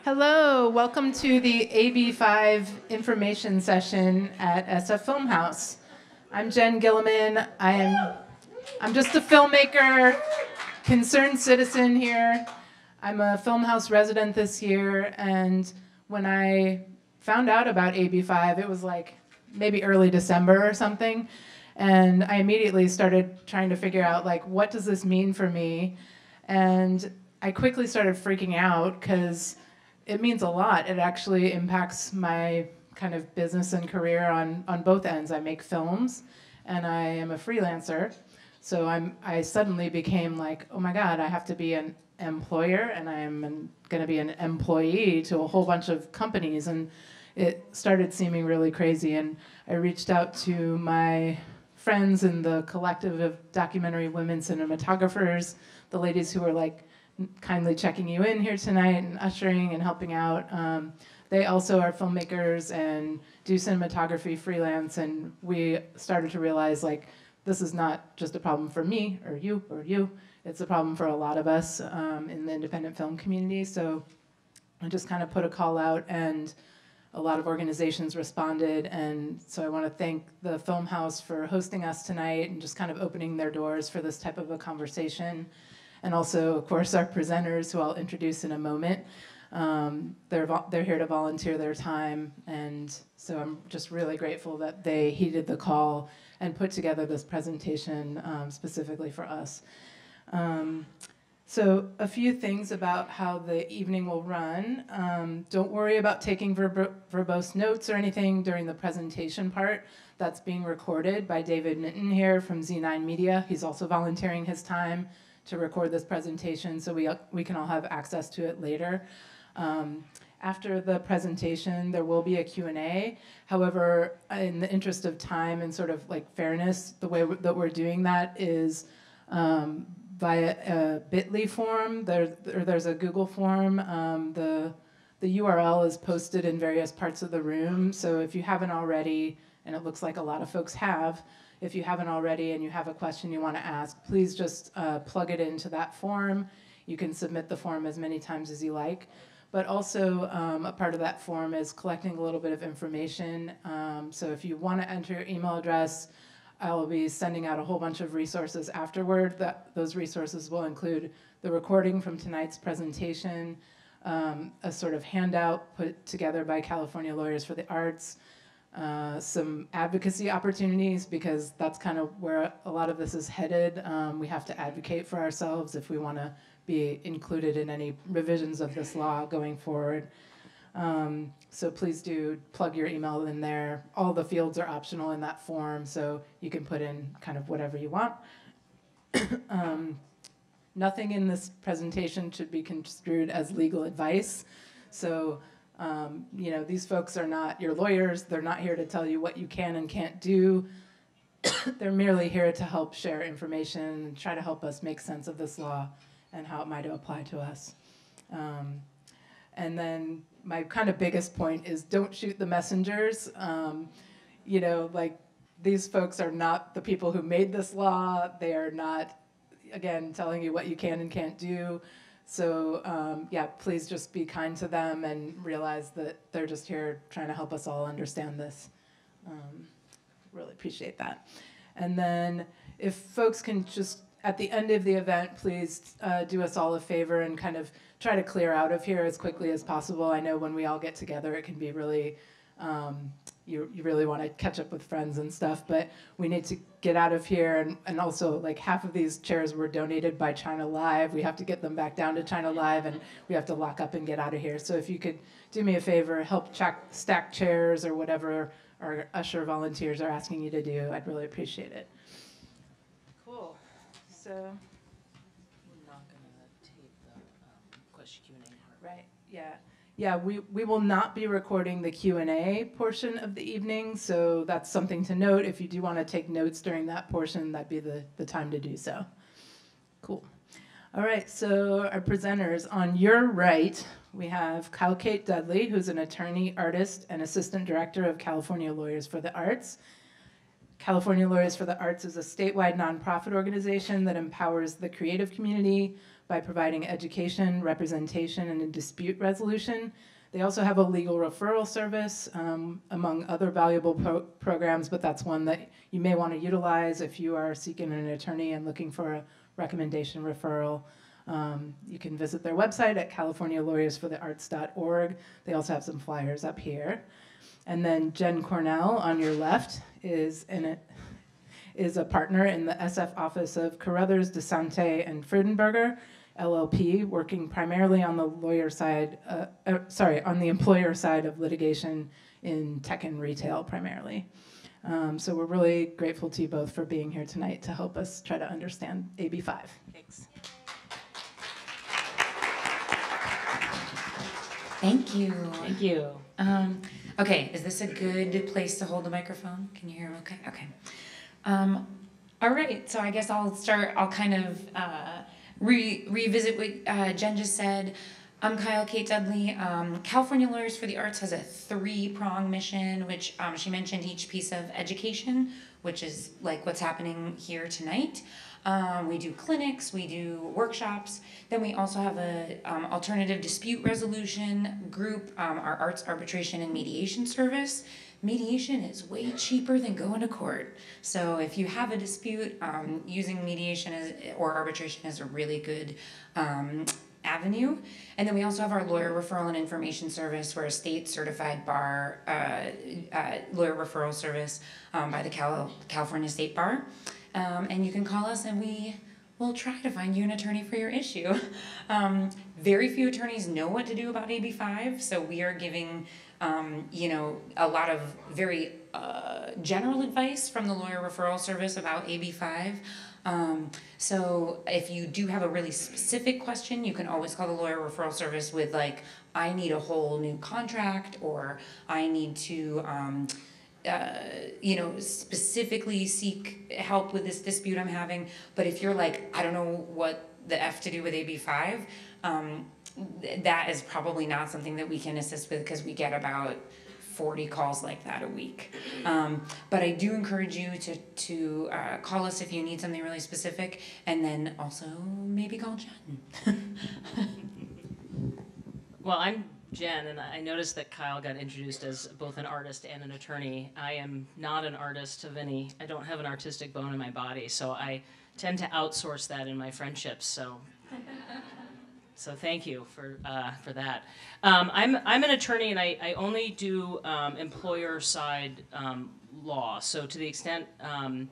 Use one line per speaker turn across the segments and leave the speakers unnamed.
Hello, welcome to the AB5 information session at SF FilmHouse. I'm Jen Gilliman. I'm just a filmmaker, concerned citizen here. I'm a FilmHouse resident this year, and when I found out about AB5, it was like maybe early December or something, and I immediately started trying to figure out, like, what does this mean for me? And I quickly started freaking out because it means a lot. It actually impacts my kind of business and career on both ends. I make films, and I am a freelancer. So I suddenly became like, oh my God, I have to be an employer, and I'm going to be an employee to a whole bunch of companies. And it started seeming really crazy. And I reached out to my friends in the collective of documentary women cinematographers, the ladies who were like kindly checking you in here tonight and ushering and helping out. They also are filmmakers and do cinematography freelance, and we started to realize, like, this is not just a problem for me or you, it's a problem for a lot of us in the independent film community. So I just kind of put a call out, and a lot of organizations responded, and so I want to thank the FilmHouse for hosting us tonight and just kind of opening their doors for this type of a conversation. And also, of course, our presenters, who I'll introduce in a moment. They're here to volunteer their time, and so I'm just really grateful that they heeded the call and put together this presentation specifically for us. So a few things about how the evening will run. Don't worry about taking verbose notes or anything during the presentation part. That's being recorded by David Minton here from Z9 Media. He's also volunteering his time to record this presentation, so we can all have access to it later. After the presentation, there will be a Q&A. However, in the interest of time and sort of like fairness, the way that we're doing that is via a bit.ly form. There's a Google form. The URL is posted in various parts of the room, so if you haven't already, and it looks like a lot of folks have, if you haven't already and you have a question you want to ask, please just plug it into that form. You can submit the form as many times as you like. But also, a part of that form is collecting a little bit of information. So if you want to enter your email address, I will be sending out a whole bunch of resources afterward. Those resources will include the recording from tonight's presentation, a sort of handout put together by California Lawyers for the Arts, some advocacy opportunities, because that's kind of where a lot of this is headed. We have to advocate for ourselves if we want to be included in any revisions of this law going forward. So please do plug your email in there. All the fields are optional in that form, so you can put in kind of whatever you want. Nothing in this presentation should be construed as legal advice. So you know, these folks are not your lawyers. They're not here to tell you what you can and can't do. They're merely here to help share information and try to help us make sense of this law and how it might apply to us. And then my kind of biggest point is, don't shoot the messengers. You know, like, these folks are not the people who made this law. They are not, again, telling you what you can and can't do. So yeah, please just be kind to them and realize that they're just here trying to help us all understand this. Really appreciate that. And then if folks can just, at the end of the event, please do us all a favor and kind of try to clear out of here as quickly as possible. I know when we all get together, it can be really, you really want to catch up with friends and stuff, but we need to get out of here. And also, like, half of these chairs were donated by China Live. We have to get them back down to China Live, and we have to lock up and get out of here. So if you could do me a favor, help stack chairs or whatever our usher volunteers are asking you to do, I'd really appreciate it. Cool. So
we're not going to tape the question Q&A part.
Right, yeah. Yeah, we will not be recording the Q&A portion of the evening, so that's something to note. If you do want to take notes during that portion, that'd be the time to do so. Cool. All right, so our presenters. On your right, we have Kate Dudley, who's an attorney, artist, and assistant director of California Lawyers for the Arts. California Lawyers for the Arts is a statewide nonprofit organization that empowers the creative community by providing education, representation, and dispute resolution. They also have a legal referral service, among other valuable programs, but that's one that you may want to utilize if you are seeking an attorney and looking for a recommendation referral. You can visit their website at californialawyersforthearts.org. They also have some flyers up here. And then Jen Cornell on your left is a partner in the SF office of Carothers DiSante Freudenberger LLP, working primarily on the lawyer side, on the employer side of litigation in tech and retail primarily. So we're really grateful to you both for being here tonight to help us try to understand AB5.
Thanks.
Thank you.
Thank you.
Okay, is this a good place to hold the microphone? Can you hear me okay? Okay. All right, so I guess I'll kind of revisit what Jen just said. I'm Kate Dudley. California Lawyers for the Arts has a 3-prong mission, which she mentioned each piece of education, which is like what's happening here tonight. We do clinics, we do workshops. Then we also have a alternative dispute resolution group, our arts arbitration and mediation service. Mediation is way cheaper than going to court. So if you have a dispute, using mediation or arbitration is a really good avenue. And then we also have our lawyer referral and information service. We're a state certified bar lawyer referral service by the California State Bar. And you can call us and we will try to find you an attorney for your issue. Very few attorneys know what to do about AB5, so we are giving a lot of very general advice from the lawyer referral service about AB5. So if you do have a really specific question, you can always call the lawyer referral service with like, I need a whole new contract, or I need to specifically seek help with this dispute I'm having. But if you're like, I don't know what the F to do with AB5, that is probably not something that we can assist with, because we get about 40 calls like that a week. But I do encourage you to call us if you need something really specific, and then also maybe call Jen.
Well, I'm Jen, and I noticed that Kyle got introduced as both an artist and an attorney. I am not an artist of any, I don't have an artistic bone in my body, so I tend to outsource that in my friendships, so thank you for that. I'm an attorney, and I only do employer side law, so to the extent, I'm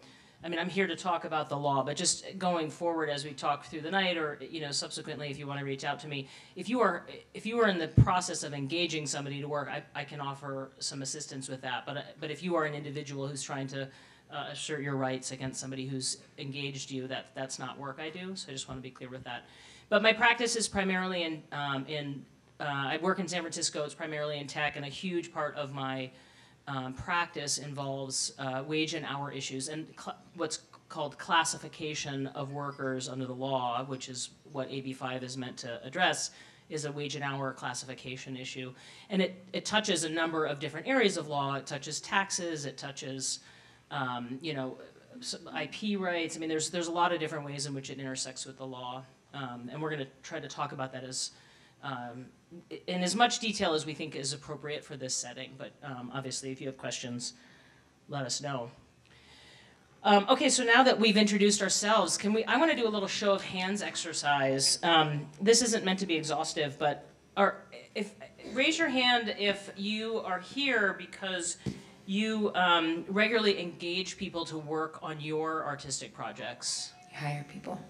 here to talk about the law, but just going forward as we talk through the night, or subsequently if you want to reach out to me, if you are in the process of engaging somebody to work, I can offer some assistance with that. But if you are an individual who's trying to assert your rights against somebody who's engaged you, that's not work I do. So I just want to be clear with that. But my practice is primarily I work in San Francisco. It's primarily in tech, and a huge part of my practice involves wage and hour issues and what's called classification of workers under the law, which is what AB5 is meant to address, is a wage and hour classification issue. And it touches a number of different areas of law. It touches taxes, it touches IP rights. There's a lot of different ways in which it intersects with the law. And we're going to try to talk about that in as much detail as we think is appropriate for this setting. But obviously, if you have questions, let us know. Okay, so now that we've introduced ourselves, I want to do a little show of hands exercise. This isn't meant to be exhaustive, but raise your hand if you are here because you regularly engage people to work on your artistic projects.
You hire people.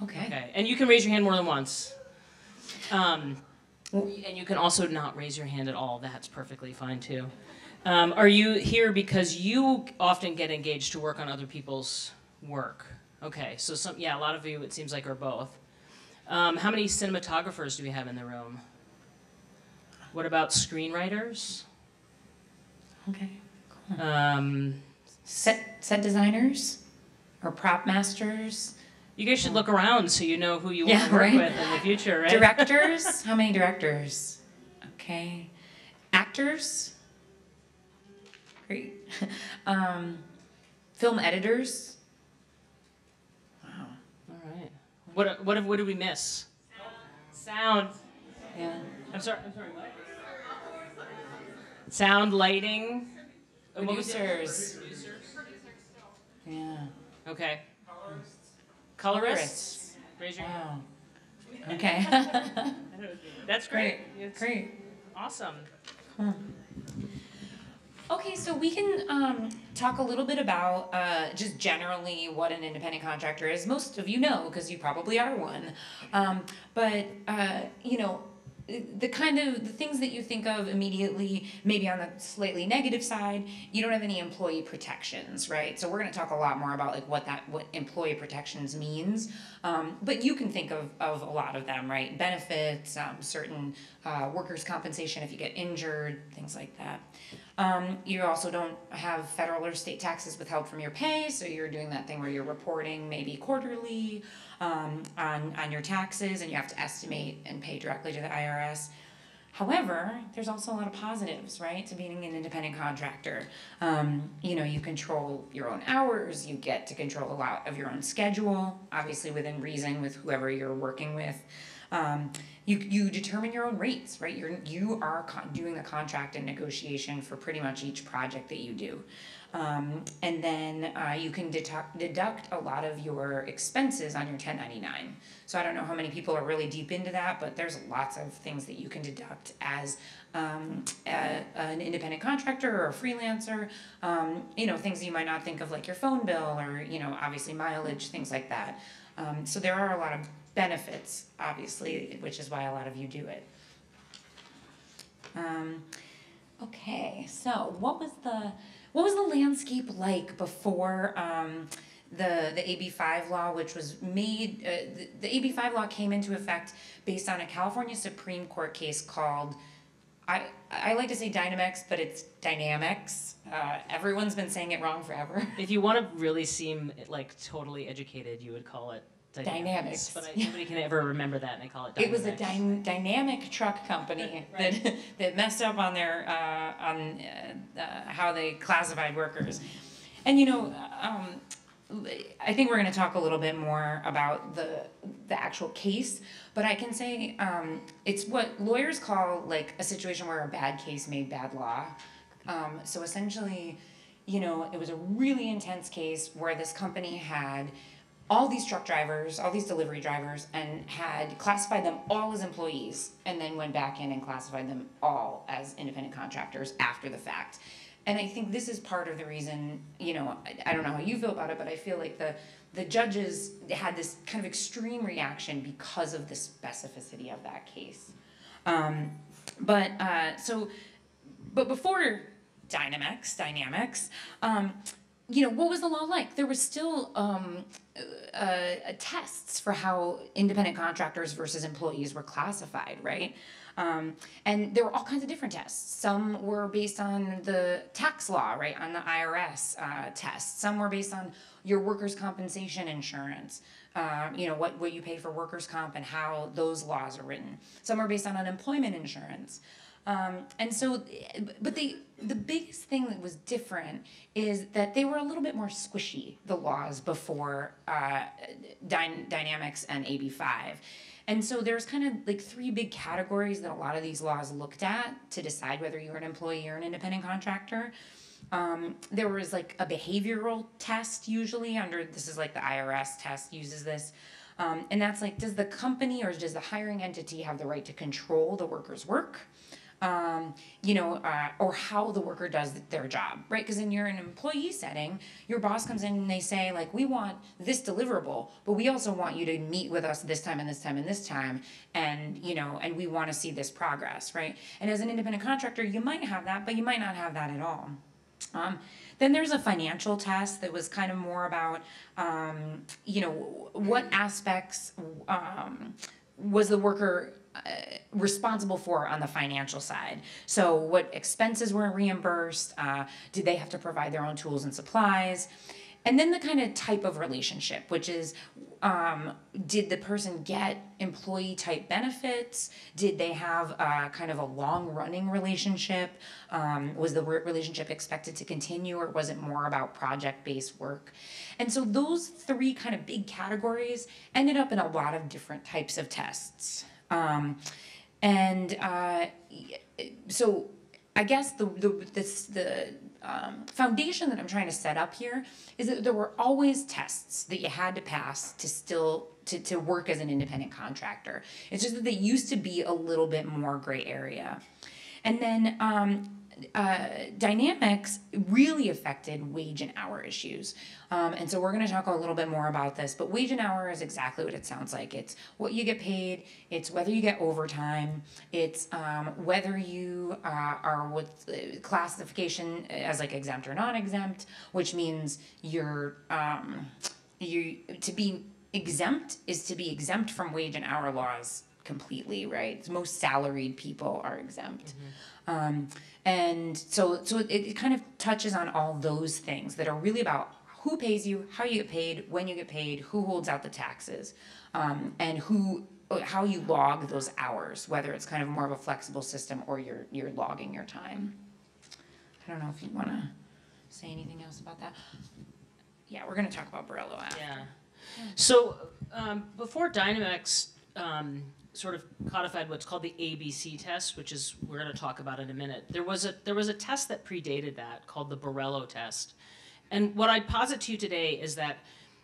Okay.
And you can raise your hand more than once. And you can also not raise your hand at all. That's perfectly fine, too. Are you here because you often get engaged to work on other people's work? Okay, so a lot of you, it seems like, are both. How many cinematographers do we have in the room? What about screenwriters?
Okay, cool. Set designers or prop masters?
You guys should look around so you know who you want to work with in the future, right?
Directors? How many directors? Okay. Actors? Great. Film editors? Wow.
All right. What did we miss? Sound.
Yeah.
I'm sorry. What? Sound, lighting.
Producers. Yeah.
Okay. Colorists. Raise your hand.
Wow. Okay.
That's great.
Great.
Awesome.
Cool. Okay, so we can talk a little bit about just generally what an independent contractor is. Most of you know, because you probably are one. But you know, the things that you think of immediately, maybe on the slightly negative side, you don't have any employee protections, right? So we're going to talk a lot more about like what employee protections means. But you can think of a lot of them, right? Benefits, certain workers' compensation if you get injured, things like that. You also don't have federal or state taxes withheld from your pay, so you're doing that thing where you're reporting maybe quarterly on your taxes, and you have to estimate and pay directly to the IRS. However, there's also a lot of positives, right, to being an independent contractor. You know, you control your own hours, you get to control a lot of your own schedule, obviously within reason with whoever you're working with. You determine your own rates, right? You are doing the contract and negotiation for pretty much each project that you do. And then you can deduct a lot of your expenses on your 1099. So I don't know how many people are really deep into that, but there's lots of things that you can deduct as an independent contractor or a freelancer. You know, things you might not think of, like your phone bill or, you know, obviously mileage, things like that. So there are a lot of benefits, obviously, which is why a lot of you do it. Okay, so what was the landscape like before the AB5 law, which was made? The AB5 law came into effect based on a California Supreme Court case called, I like to say Dynamex, but it's Dynamics. Everyone's been saying it wrong forever.
If you want to really seem like totally educated, you would call it Dynamics. But nobody can ever remember that, and they call it Dynamics.
It was a dynamic truck company right. that messed up on their how they classified workers. And you know, I think we're going to talk a little bit more about the actual case, but I can say it's what lawyers call like a situation where a bad case made bad law. So essentially, you know, it was a really intense case where this company had all these truck drivers, all these delivery drivers, and had classified them all as employees, and then went back in and classified them all as independent contractors after the fact. And I think this is part of the reason, you know, I don't know how you feel about it, but I feel like the judges had this kind of extreme reaction because of the specificity of that case. But before Dynamics, you know, what was the law like? There was still tests for how independent contractors versus employees were classified, right? And there were all kinds of different tests. Some were based on the tax law, right, on the IRS test. Some were based on your workers' compensation insurance, you know, what you pay for workers' comp and how those laws are written. Some were based on unemployment insurance. And so, but the biggest thing that was different is that they were a little bit more squishy, the laws before Dynamics and AB5. And so there's kind of like three big categories that a lot of these laws looked at to decide whether you were an employee or an independent contractor. There was like a behavioral test usually this is like the IRS test uses this. And that's like, does the company or does the hiring entity have the right to control the worker's work? You know, or how the worker does their job, right? Because in an employee setting, your boss comes in and they say, like, we want this deliverable, but we also want you to meet with us this time and this time and this time, and, you know, and we want to see this progress, right? And as an independent contractor, you might have that, but you might not have that at all. Then there's a financial test that was kind of more about, you know, what aspects was the worker responsible for on the financial side. So what expenses were reimbursed? Did they have to provide their own tools and supplies? And then the kind of type of relationship, which is, did the person get employee type benefits? Did they have kind of a long running relationship? Was the relationship expected to continue, or was it more about project based work? And so those three kind of big categories ended up in a lot of different types of tests. So I guess the foundation that I'm trying to set up here is that there were always tests that you had to pass to work as an independent contractor. It's just that they used to be a little bit more gray area. And then dynamics really affected wage and hour issues. And so we're going to talk a little bit more about this, but wage and hour is exactly what it sounds like. It's what you get paid, it's whether you get overtime, it's whether you are with classification as like exempt or non-exempt, which means to be exempt is to be exempt from wage and hour laws completely, right? Most salaried people are exempt. And so it kind of touches on all those things that are really about who pays you, how you get paid, when you get paid, who holds out the taxes, and how you log those hours, whether it's kind of more of a flexible system or you're logging your time. I don't know if you want to say anything else about that. Yeah, we're going to talk about Borello after.
Yeah. So before Dynamics sort of codified what's called the ABC test, which is we're going to talk about in a minute. There was a test that predated that called the Borello test, and what I'd posit to you today is that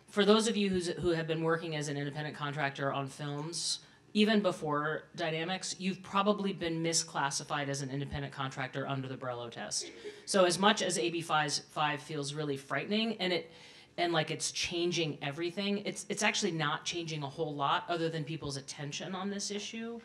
for those of you who have been working as an independent contractor on films, even before Dynamics, you've probably been misclassified as an independent contractor under the Borello test. So as much as AB5 feels really frightening, and like it's changing everything, it's actually not changing a whole lot other than people's attention on this issue.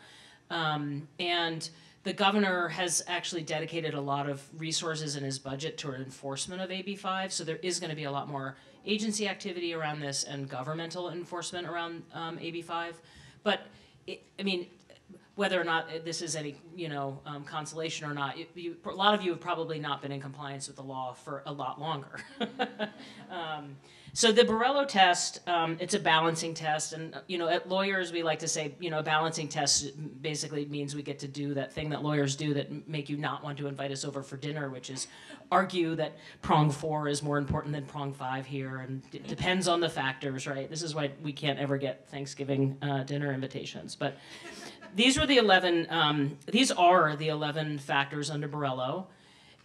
And the governor has actually dedicated a lot of resources in his budget toward enforcement of AB5, so there is going to be a lot more agency activity around this and governmental enforcement around AB5. But I mean, whether or not this is any consolation or not, a lot of you have probably not been in compliance with the law for a lot longer. So the Borello test, it's a balancing test, and at lawyers we like to say, a balancing test basically means we get to do that thing that lawyers do that make you not want to invite us over for dinner, which is argue that prong 4 is more important than prong 5 here, and it depends on the factors, right? This is why we can't ever get Thanksgiving dinner invitations, but these are the 11 factors under Borello.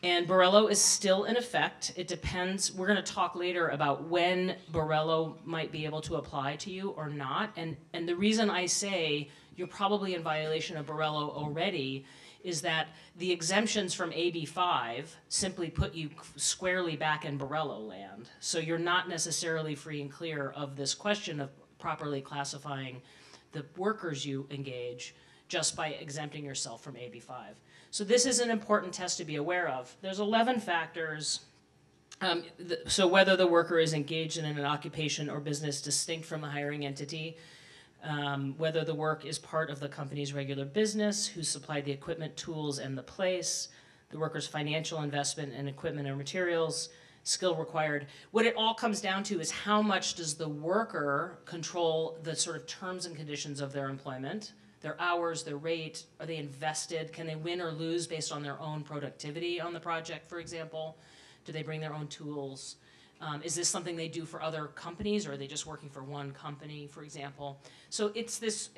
And Borello is still in effect. It depends. We're going to talk later about when Borello might be able to apply to you or not. And the reason I say you're probably in violation of Borello already is that the exemptions from AB5 simply put you squarely back in Borello land. So you're not necessarily free and clear of this question of properly classifying the workers you engage just by exempting yourself from AB5. So this is an important test to be aware of. There's 11 factors. So whether the worker is engaged in an occupation or business distinct from the hiring entity, whether the work is part of the company's regular business, who supplied the equipment, tools, and the place, the worker's financial investment in equipment or materials, skill required. What it all comes down to is how much does the worker control the sort of terms and conditions of their employment, their hours, their rate, are they invested? Can they win or lose based on their own productivity on the project, for example? Do they bring their own tools? Is this something they do for other companies, or are they just working for one company, for example? So it's this,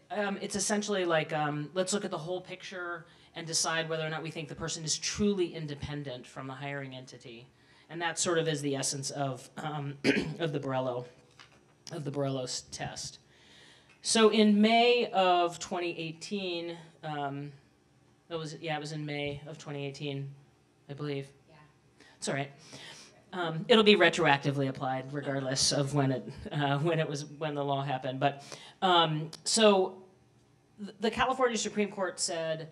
it's essentially like, let's look at the whole picture and decide whether or not we think the person is truly independent from the hiring entity. And that sort of is the essence of the Borello test. So in May of 2018, it was in May of 2018, I believe. Yeah. It's all right. It'll be retroactively applied regardless of when the law happened. But so the California Supreme Court said,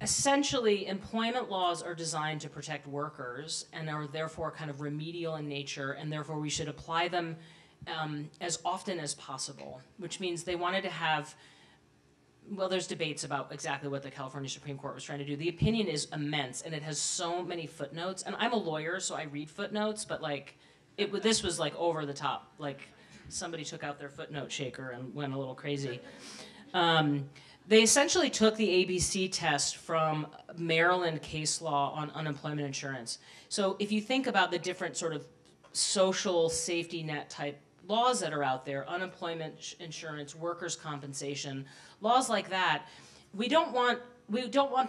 essentially, employment laws are designed to protect workers and are therefore kind of remedial in nature, and therefore we should apply them as often as possible, which means they wanted to have, well, there's debates about exactly what the California Supreme Court was trying to do. The opinion is immense, and it has so many footnotes, and I'm a lawyer, so I read footnotes, but like, this was like over the top. Like somebody took out their footnote shaker and went a little crazy. They essentially took the ABC test from Maryland case law on unemployment insurance. So if you think about the different sort of social safety net type laws that are out there, unemployment insurance, workers' compensation, laws like that, we don't want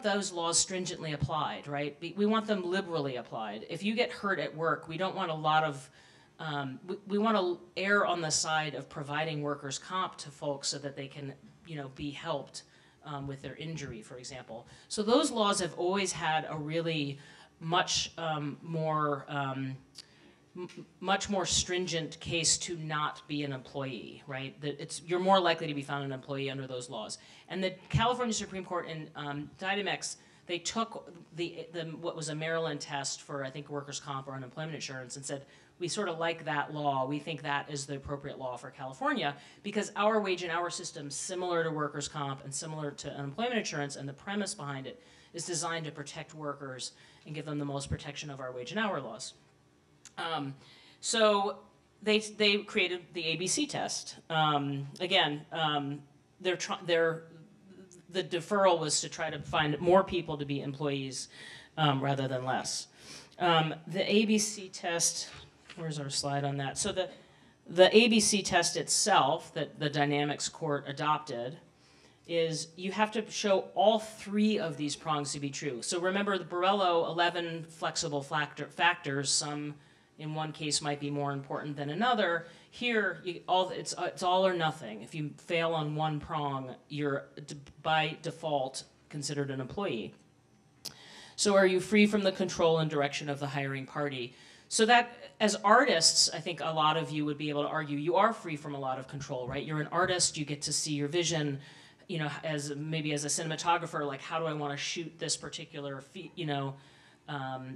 those laws stringently applied, right? We want them liberally applied. If you get hurt at work, we don't want a lot of, we want to err on the side of providing workers' comp to folks so that they can, be helped with their injury, for example. So those laws have always had a really much more stringent case to not be an employee, right? That you're more likely to be found an employee under those laws. And the California Supreme Court in Dynamex, they took what was a Maryland test for, I think, workers' comp or unemployment insurance and said, we sort of like that law. We think that is the appropriate law for California because our wage and hour system, similar to workers' comp and similar to unemployment insurance, and the premise behind it is designed to protect workers and give them the most protection of our wage and hour laws. So they created the ABC test. Again, the deferral was to try to find more people to be employees rather than less. The ABC test, where's our slide on that? So the ABC test itself that the Dynamics Court adopted is you have to show all three of these prongs to be true. So remember the Borello 11 flexible factors, some in one case might be more important than another. Here, it's all or nothing. If you fail on one prong, you're by default considered an employee. So are you free from the control and direction of the hiring party? So that, as artists, I think a lot of you would be able to argue, you are free from a lot of control, right? You're an artist, you get to see your vision, as maybe as a cinematographer, like how do I want to shoot this particular,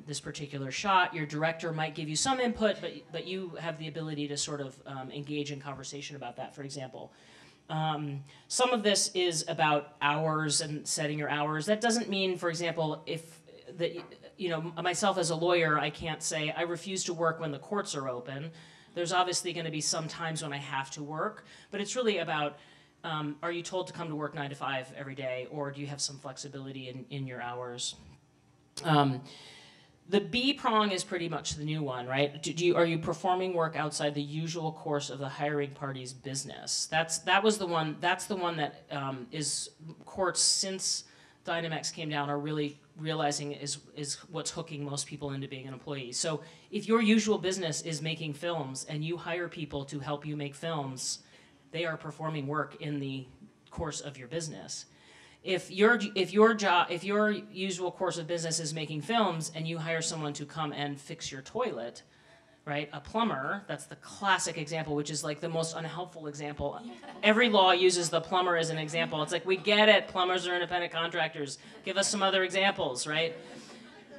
this particular shot. Your director might give you some input, but you have the ability to sort of engage in conversation about that, for example. Some of this is about hours and setting your hours. That doesn't mean, for example, myself as a lawyer, I can't say I refuse to work when the courts are open. There's obviously going to be some times when I have to work, but it's really about are you told to come to work 9 to 5 every day, or do you have some flexibility in your hours? The B prong is pretty much the new one, right? Are you performing work outside the usual course of the hiring party's business? That's the one that is courts since Dynamex came down are really realizing is what's hooking most people into being an employee. So if your usual business is making films and you hire people to help you make films, they are performing work in the course of your business. If your usual course of business is making films and you hire someone to come and fix your toilet, right? A plumber, that's the classic example, which is like the most unhelpful example. Every law uses the plumber as an example. It's like, we get it, plumbers are independent contractors. Give us some other examples, right?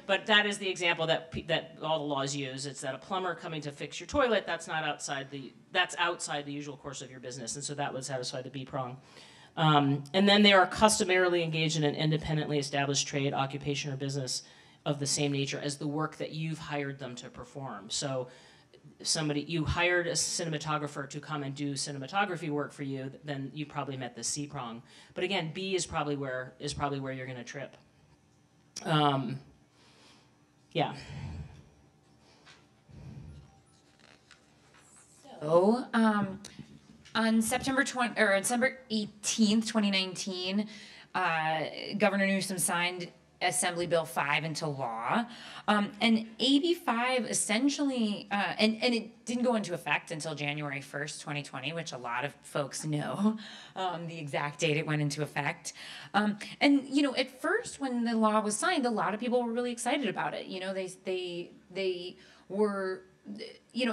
But that is the example that all the laws use. It's that a plumber coming to fix your toilet, that's outside the usual course of your business, and so that would satisfy the B prong. And then they are customarily engaged in an independently established trade, occupation, or business of the same nature as the work that you've hired them to perform. So you hired a cinematographer to come and do cinematography work for you, then you probably met the C prong. But again, B is probably where you're going to trip. Yeah.
So, on December 18th, 2019, Governor Newsom signed Assembly Bill 5 into law. And AB5 essentially, and it didn't go into effect until January 1st, 2020, which a lot of folks know the exact date it went into effect. And, at first when the law was signed, a lot of people were really excited about it. They were,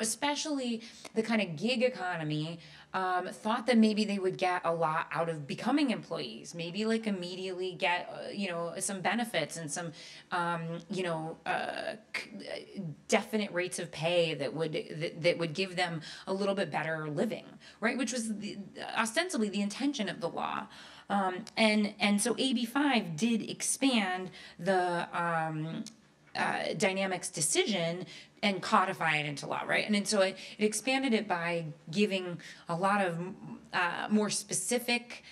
especially the kind of gig economy, thought that maybe they would get a lot out of becoming employees, maybe like immediately get, some benefits and some, definite rates of pay that would give them a little bit better living, right? Which was ostensibly the intention of the law. And so AB5 did expand the dynamics decision and codify it into law, right? And then so it expanded it by giving a lot of more specific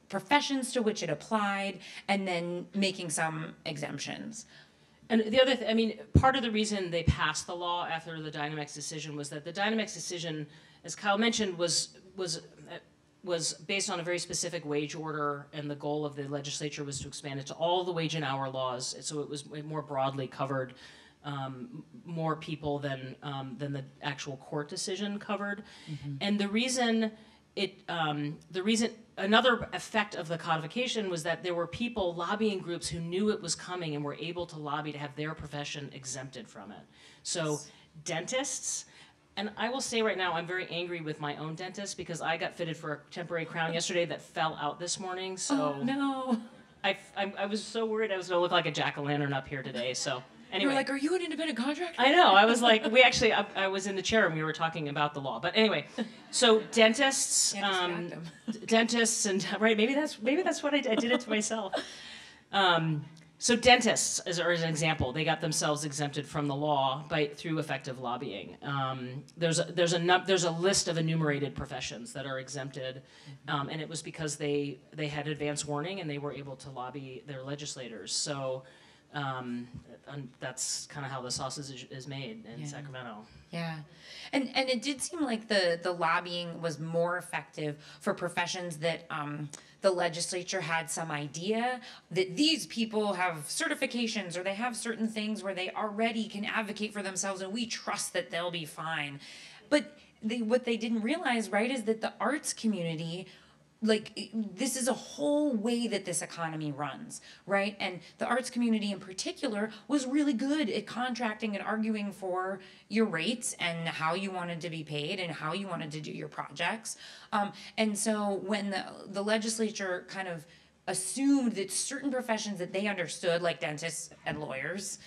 professions to which it applied, and then making some exemptions.
And the other I mean, part of the reason they passed the law after the Dynamex decision was that the Dynamex decision, as Kyle mentioned, was based on a very specific wage order, and the goal of the legislature was to expand it to all the wage and hour laws, so it was more broadly covered, more people than the actual court decision covered. Mm-hmm. And the reason another effect of the codification was that there were people, lobbying groups, who knew it was coming and were able to lobby to have their profession exempted from it. So dentists, and I will say right now, I'm very angry with my own dentist because I got fitted for a temporary crown yesterday that fell out this morning. So
oh, no.
I was so worried I was going to look like a jack-o'-lantern up here today. So anyway.
You were like, are you an independent contractor?
I know. I was like, I was in the chair and we were talking about the law. But anyway, so dentists, dentists, and right, maybe that's what I did it to myself. So dentists, as an example, they got themselves exempted from the law through effective lobbying. There's a list of enumerated professions that are exempted, and it was because they had advance warning and they were able to lobby their legislators. So that's kind of how the sausage is made in Sacramento.
Yeah, and it did seem like the lobbying was more effective for professions that the legislature had some idea that these people have certifications or they have certain things where they already can advocate for themselves, and we trust that they'll be fine. But what they didn't realize, right, is that the arts community, like, this is a whole way that this economy runs, right? And the arts community in particular was really good at contracting and arguing for your rates and how you wanted to be paid and how you wanted to do your projects. And so when the legislature kind of assumed that certain professions that they understood, like dentists and lawyers,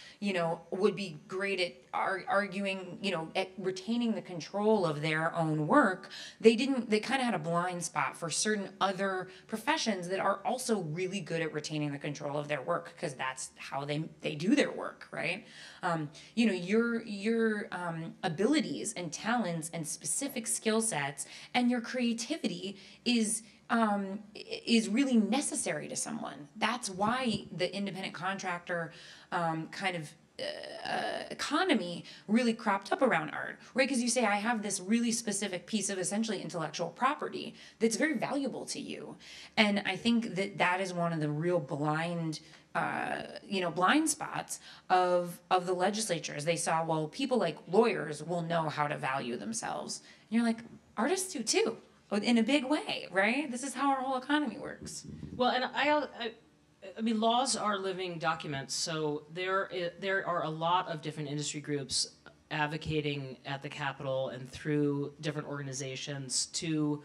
would be great at arguing, at retaining the control of their own work, they kind of had a blind spot for certain other professions that are also really good at retaining the control of their work, because that's how they do their work, right? Your abilities and talents and specific skill sets and your creativity is really necessary to someone. That's why the independent contractor economy really cropped up around art, right? Because you say, I have this really specific piece of essentially intellectual property that's very valuable to you. And I think that is one of the real blind spots of the legislature, as they saw, well, people like lawyers will know how to value themselves. And you're like, artists do too. In a big way, right? This is how our whole economy works.
Well, and I mean, laws are living documents, so there are a lot of different industry groups advocating at the Capitol and through different organizations to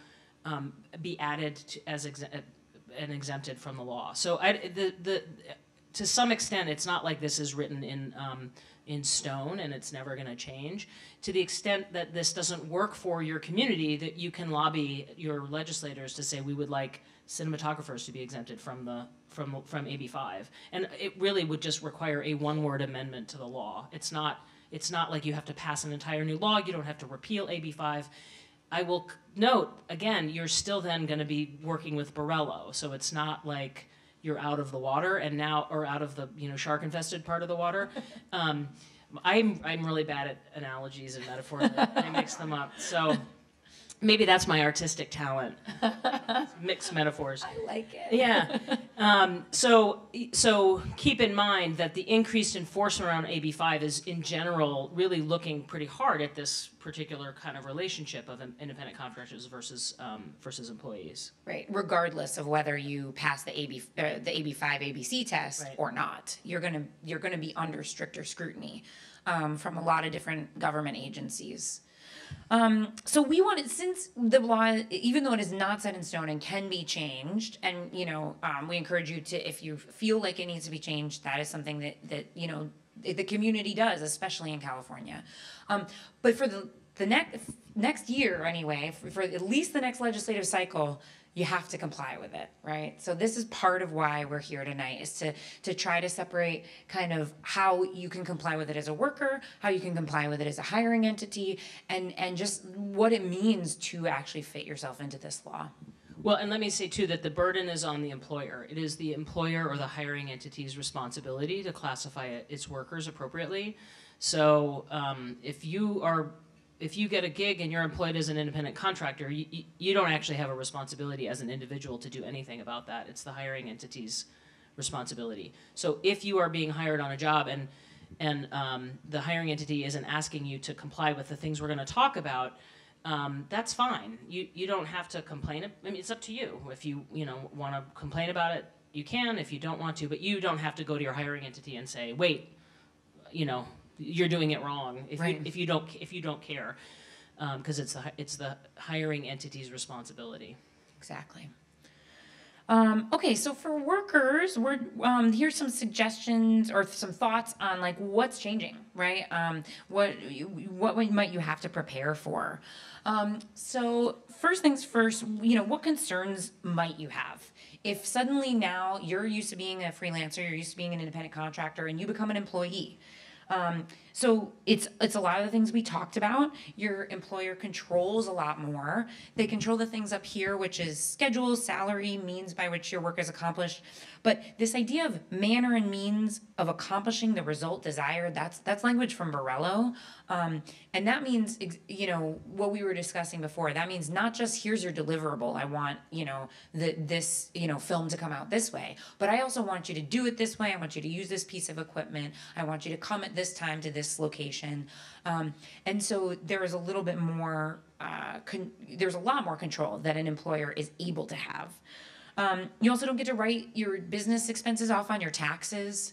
be added and exempted from the law. So to some extent, it's not like this is written in stone and it's never going to change. To the extent that this doesn't work for your community, that you can lobby your legislators to say, we would like cinematographers to be exempted from AB5, and it really would just require a one-word amendment to the law. It's not like you have to pass an entire new law. You don't have to repeal AB5. I will note again, you're still then going to be working with Borrello, so it's not like you're out of the water or out of the shark-infested part of the water. I'm really bad at analogies and metaphors. I mix them up. So maybe that's my artistic talent. Mix metaphors.
I like it.
Yeah. So keep in mind that the increased enforcement around AB5 is in general really looking pretty hard at this particular kind of relationship of independent contractors versus employees.
Right. Regardless of whether you pass the AB5 ABC test or not, you're gonna be under stricter scrutiny from a lot of different government agencies. So we wanted, since the law, even though it is not set in stone and can be changed, and we encourage you to, if you feel like it needs to be changed, that is something that the community does, especially in California. But for the next year anyway, for at least the next legislative cycle, you have to comply with it, right? So this is part of why we're here tonight, is to try to separate kind of how you can comply with it as a worker, how you can comply with it as a hiring entity, and just what it means to actually fit yourself into this law.
Well, and let me say too that the burden is on the employer. It is the employer or the hiring entity's responsibility to classify its workers appropriately. So if you get a gig and you're employed as an independent contractor, you don't actually have a responsibility as an individual to do anything about that. It's the hiring entity's responsibility. So if you are being hired on a job and the hiring entity isn't asking you to comply with the things we're going to talk about, that's fine. You don't have to complain. I mean, it's up to you. If you want to complain about it, you can. If you don't want to, but you don't have to go to your hiring entity and say, wait, you're doing it wrong. If you don't care, because it's the hiring entity's responsibility.
Exactly. Okay, so for workers, here's some suggestions or some thoughts on like what's changing, right? What might you have to prepare for? So first things first, what concerns might you have? If suddenly now you're used to being a freelancer, you're used to being an independent contractor, and you become an employee. So it's a lot of the things we talked about. Your employer controls a lot more. They control the things up here, which is schedule, salary, means by which your work is accomplished. But this idea of manner and means of accomplishing the result desired, that's language from Borello. And that means, what we were discussing before, that means not just here's your deliverable, I want, this film to come out this way, but I also want you to do it this way. I want you to use this piece of equipment. I want you to come at this time to this location. And so there is a little bit more, there's a lot more control that an employer is able to have. You also don't get to write your business expenses off on your taxes,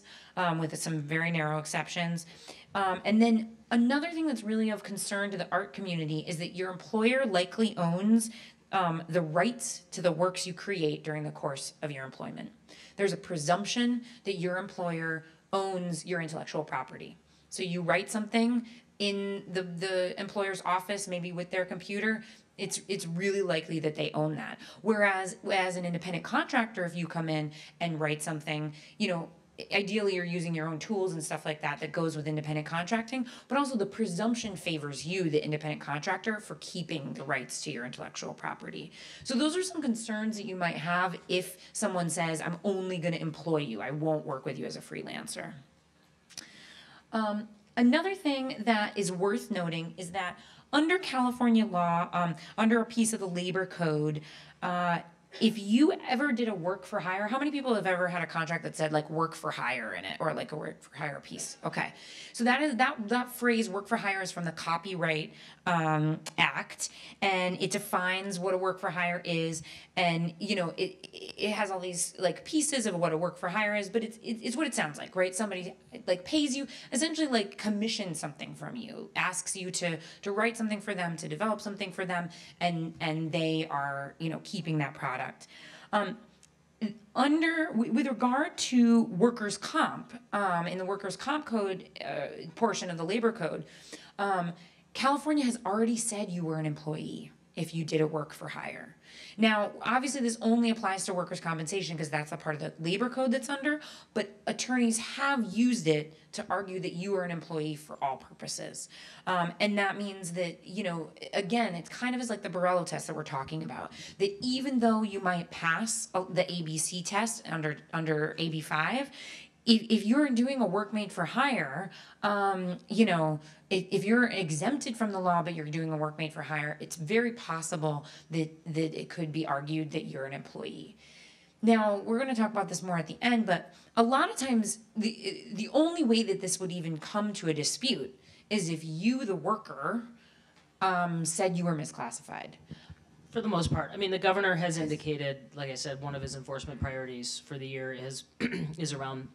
with some very narrow exceptions. And then another thing that's really of concern to the art community is that your employer likely owns the rights to the works you create during the course of your employment. There's a presumption that your employer owns your intellectual property. So you write something in the employer's office, maybe with their computer, it's really likely that they own that. Whereas as an independent contractor, if you come in and write something, ideally you're using your own tools and stuff like that goes with independent contracting, but also the presumption favors you, the independent contractor, for keeping the rights to your intellectual property. So those are some concerns that you might have if someone says, I'm only going to employ you, I won't work with you as a freelancer. Another thing that is worth noting is that under California law, under a piece of the labor code, if you ever did a work for hire, how many people have ever had a contract that said like work for hire in it, or like a work for hire piece? Okay, so that phrase work for hire is from the Copyright Act, and it defines what a work for hire is, and it has all these like pieces of what a work for hire is, but it's what it sounds like, right? Somebody like pays you, essentially like commissions something from you, asks you to write something for them, to develop something for them, and they are keeping that product. With regard to workers' comp, in the workers' comp code portion of the labor code, California has already said you were an employee if you did a work for hire. Now, obviously this only applies to workers' compensation because that's the part of the labor code that's under, but attorneys have used it to argue that you are an employee for all purposes. And that means that, again, it kind of is like the Borello test that we're talking about, that even though you might pass the ABC test under AB5, if you're doing a work made for hire, if you're exempted from the law but you're doing a work made for hire, it's very possible that it could be argued that you're an employee. Now, we're going to talk about this more at the end, but a lot of times the only way that this would even come to a dispute is if you, the worker, said you were misclassified.
For the most part. I mean, the governor has indicated, like I said, one of his enforcement priorities for the year is around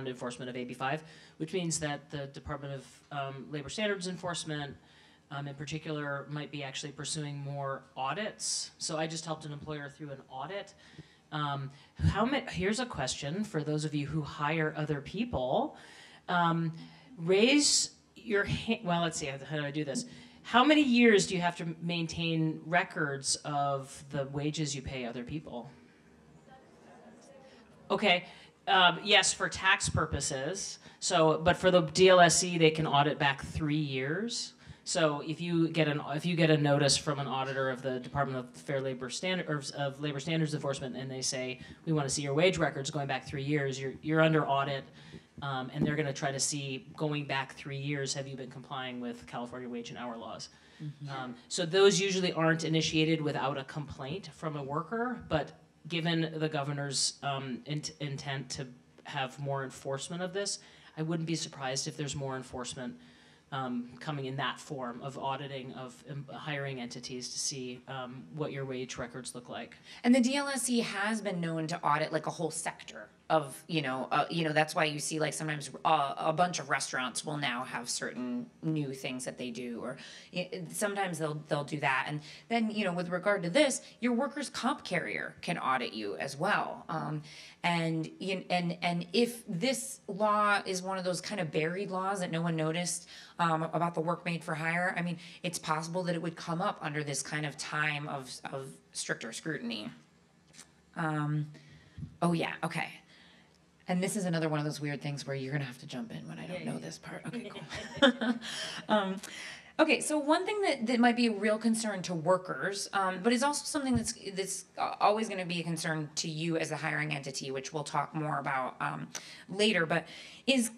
enforcement of AB5, which means that the Department of Labor Standards Enforcement, in particular, might be actually pursuing more audits. So I just helped an employer through an audit. Here's a question for those of you who hire other people. Raise your hand. Well, let's see. How do I do this? How many years do you have to maintain records of the wages you pay other people? Okay, yes, for tax purposes. So, but for the DLSE, they can audit back 3 years. So if you get a notice from an auditor of the Department of Labor Standards Enforcement, and they say we want to see your wage records going back 3 years, you're under audit, and they're going to try to see going back 3 years, have you been complying with California wage and hour laws? Mm-hmm. So those usually aren't initiated without a complaint from a worker, but given the governor's intent to have more enforcement of this, I wouldn't be surprised if there's more enforcement coming in that form of auditing of hiring entities to see what your wage records look like.
And the DLSE has been known to audit like a whole sector of, that's why you see like sometimes a bunch of restaurants will now have certain new things that they do, or sometimes they'll do that. And then, with regard to this, your workers' comp carrier can audit you as well. And if this law is one of those kind of buried laws that no one noticed about the work made for hire, I mean, it's possible that it would come up under this kind of time of stricter scrutiny. Oh yeah, okay. And this is another one of those weird things where you're going to have to jump in when I don't know this part. Okay, cool. Okay, so one thing that might be a real concern to workers, but is also something that's always going to be a concern to you as a hiring entity, which we'll talk more about later, but is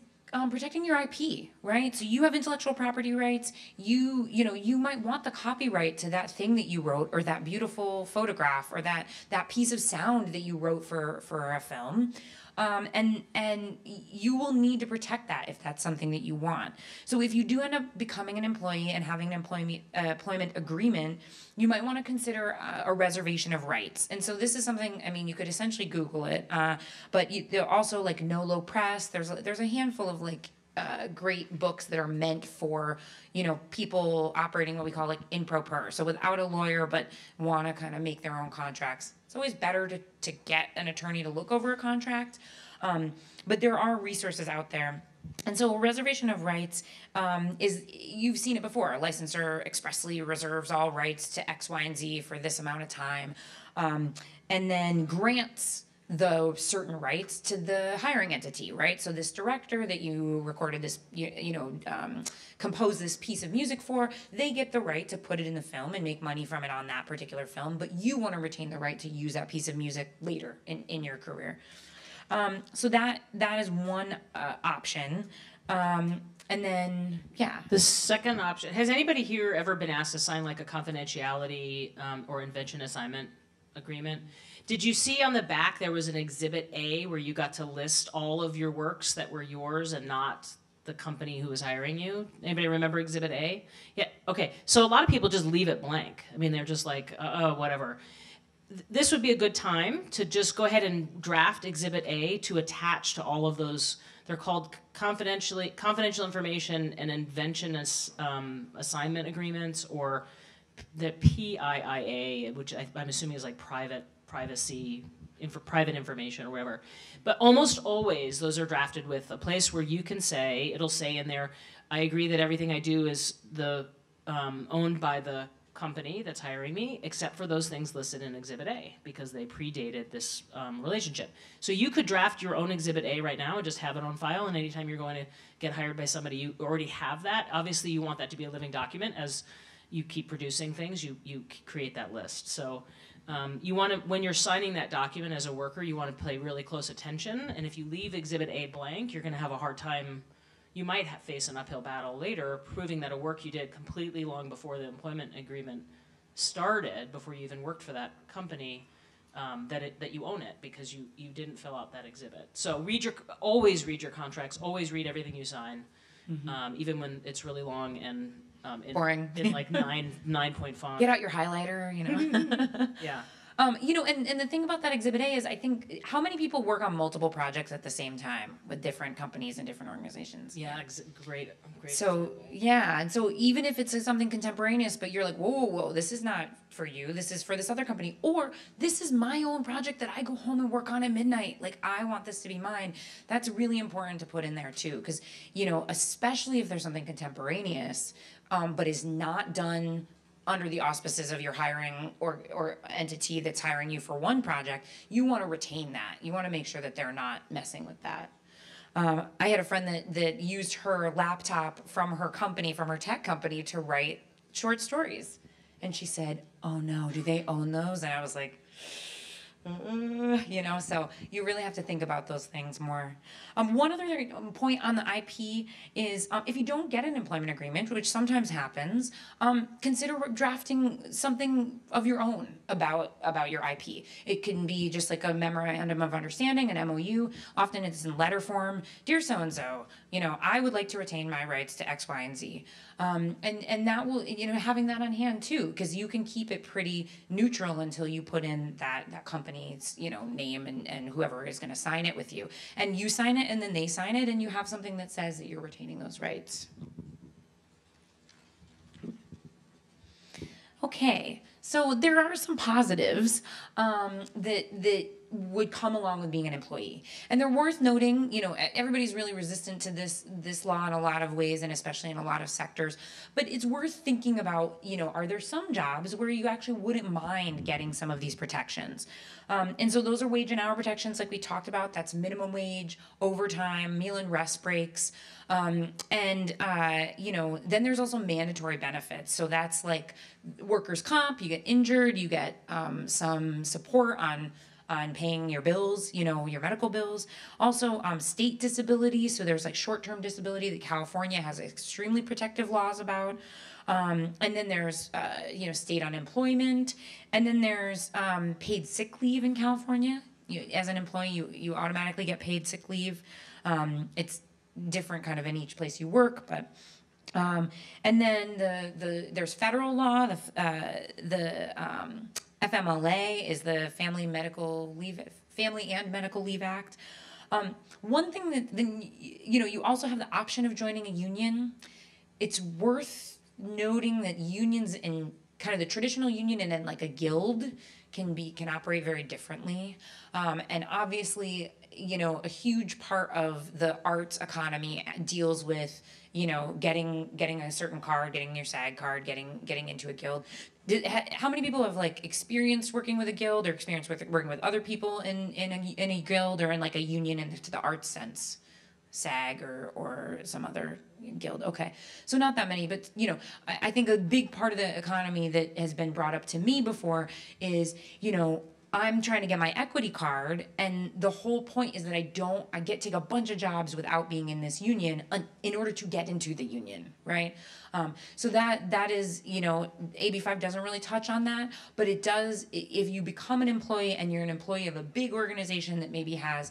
protecting your IP, right? So you have intellectual property rights. You might want the copyright to that thing that you wrote, or that beautiful photograph, or that piece of sound that you wrote for a film. And you will need to protect that if that's something that you want. So if you do end up becoming an employee and having an employment agreement, you might want to consider a reservation of rights. And so this is something, I mean, you could essentially Google it, but there are also like Nolo Press. There's a handful of like great books that are meant for, people operating what we call like in pro per. So without a lawyer, but want to kind of make their own contracts. It's always better to get an attorney to look over a contract. But there are resources out there. And so a reservation of rights is, you've seen it before, a licensor expressly reserves all rights to X, Y, and Z for this amount of time, and then grants the certain rights to the hiring entity, right? So this director that you recorded this, composed this piece of music for, they get the right to put it in the film and make money from it on that particular film, but you want to retain the right to use that piece of music later in your career. So that is one option. And then, yeah.
The second option, has anybody here ever been asked to sign like a confidentiality or invention assignment agreement? Did you see on the back there was an Exhibit A where you got to list all of your works that were yours and not the company who was hiring you? Anybody remember Exhibit A? Yeah, okay. So a lot of people just leave it blank. I mean, they're just like, whatever. This would be a good time to just go ahead and draft Exhibit A to attach to all of those. They're called confidential information and invention assignment agreements, or the PIIA, which I'm assuming is like private information or whatever. But almost always those are drafted with a place where you can say, it'll say in there, I agree that everything I do is owned by the company that's hiring me, except for those things listed in Exhibit A, because they predated this relationship. So you could draft your own Exhibit A right now and just have it on file, and anytime you're going to get hired by somebody, you already have that. Obviously, you want that to be a living document. As you keep producing things, you create that list. So you want to, when you're signing that document as a worker, you want to pay really close attention, and if you leave Exhibit A blank, you're going to have a hard time. You might face an uphill battle later proving that a work you did completely long before the employment agreement started, before you even worked for that company, that you own it because you didn't fill out that exhibit. So always read your contracts, always read everything you sign, even when it's really long and
boring.
in like 9-point font.
Get out your highlighter,
Yeah.
You know, and the thing about that Exhibit A is I think how many people work on multiple projects at the same time with different companies and different organizations?
Yeah, great.
So, yeah, and so even if it's something contemporaneous, but you're like, whoa, whoa, whoa, this is not for you, this is for this other company, or this is my own project that I go home and work on at midnight, like I want this to be mine, that's really important to put in there too, because, you know, especially if there's something contemporaneous, but is not done under the auspices of your hiring or entity that's hiring you for one project, you want to retain that. You want to make sure that they're not messing with that. I had a friend that used her laptop from her company, from her tech company, to write short stories. And she said, oh no, do they own those? And I was like, you know, so you really have to think about those things more. One other point on the IP is if you don't get an employment agreement, which sometimes happens, consider drafting something of your own about your IP. It can be just like a memorandum of understanding, an MOU. Often it's in letter form. Dear so-and-so, you know, I would like to retain my rights to X, Y, and Z. And that will, you know, having that on hand too, because you can keep it pretty neutral until you put in that company's, you know, name and whoever is going to sign it with you. And you sign it and then they sign it and you have something that says that you're retaining those rights. Okay, so there are some positives that would come along with being an employee. And they're worth noting. You know, everybody's really resistant to this law in a lot of ways, and especially in a lot of sectors. But it's worth thinking about, you know, are there some jobs where you actually wouldn't mind getting some of these protections? And so those are wage and hour protections like we talked about. That's minimum wage, overtime, meal and rest breaks. You know, then there's also mandatory benefits. So that's like workers' comp, you get injured, you get some support on paying your bills, you know, your medical bills. Also, state disability. So there's like short-term disability that California has extremely protective laws about. And then there's, you know, state unemployment. And then there's paid sick leave in California. As an employee, you automatically get paid sick leave. It's different kind of in each place you work, but and then there's federal law. The FMLA is the Family and Medical Leave Act. One thing that then, you know, you also have the option of joining a union. It's worth noting that unions in kind of the traditional union and then like a guild can operate very differently. And obviously, you know, a huge part of the arts economy deals with, you know, getting a certain card, getting your SAG card, getting into a guild. How many people have like experienced working with a guild or experienced working with other people in a guild or in like a union in the arts sense? SAG or some other guild. Okay, so not that many, but you know, I think a big part of the economy that has been brought up to me before is, you know, I'm trying to get my equity card, and the whole point is that I get to take a bunch of jobs without being in this union in order to get into the union, right? So that is, you know, AB5 doesn't really touch on that, but it does, if you become an employee and you're an employee of a big organization that maybe has,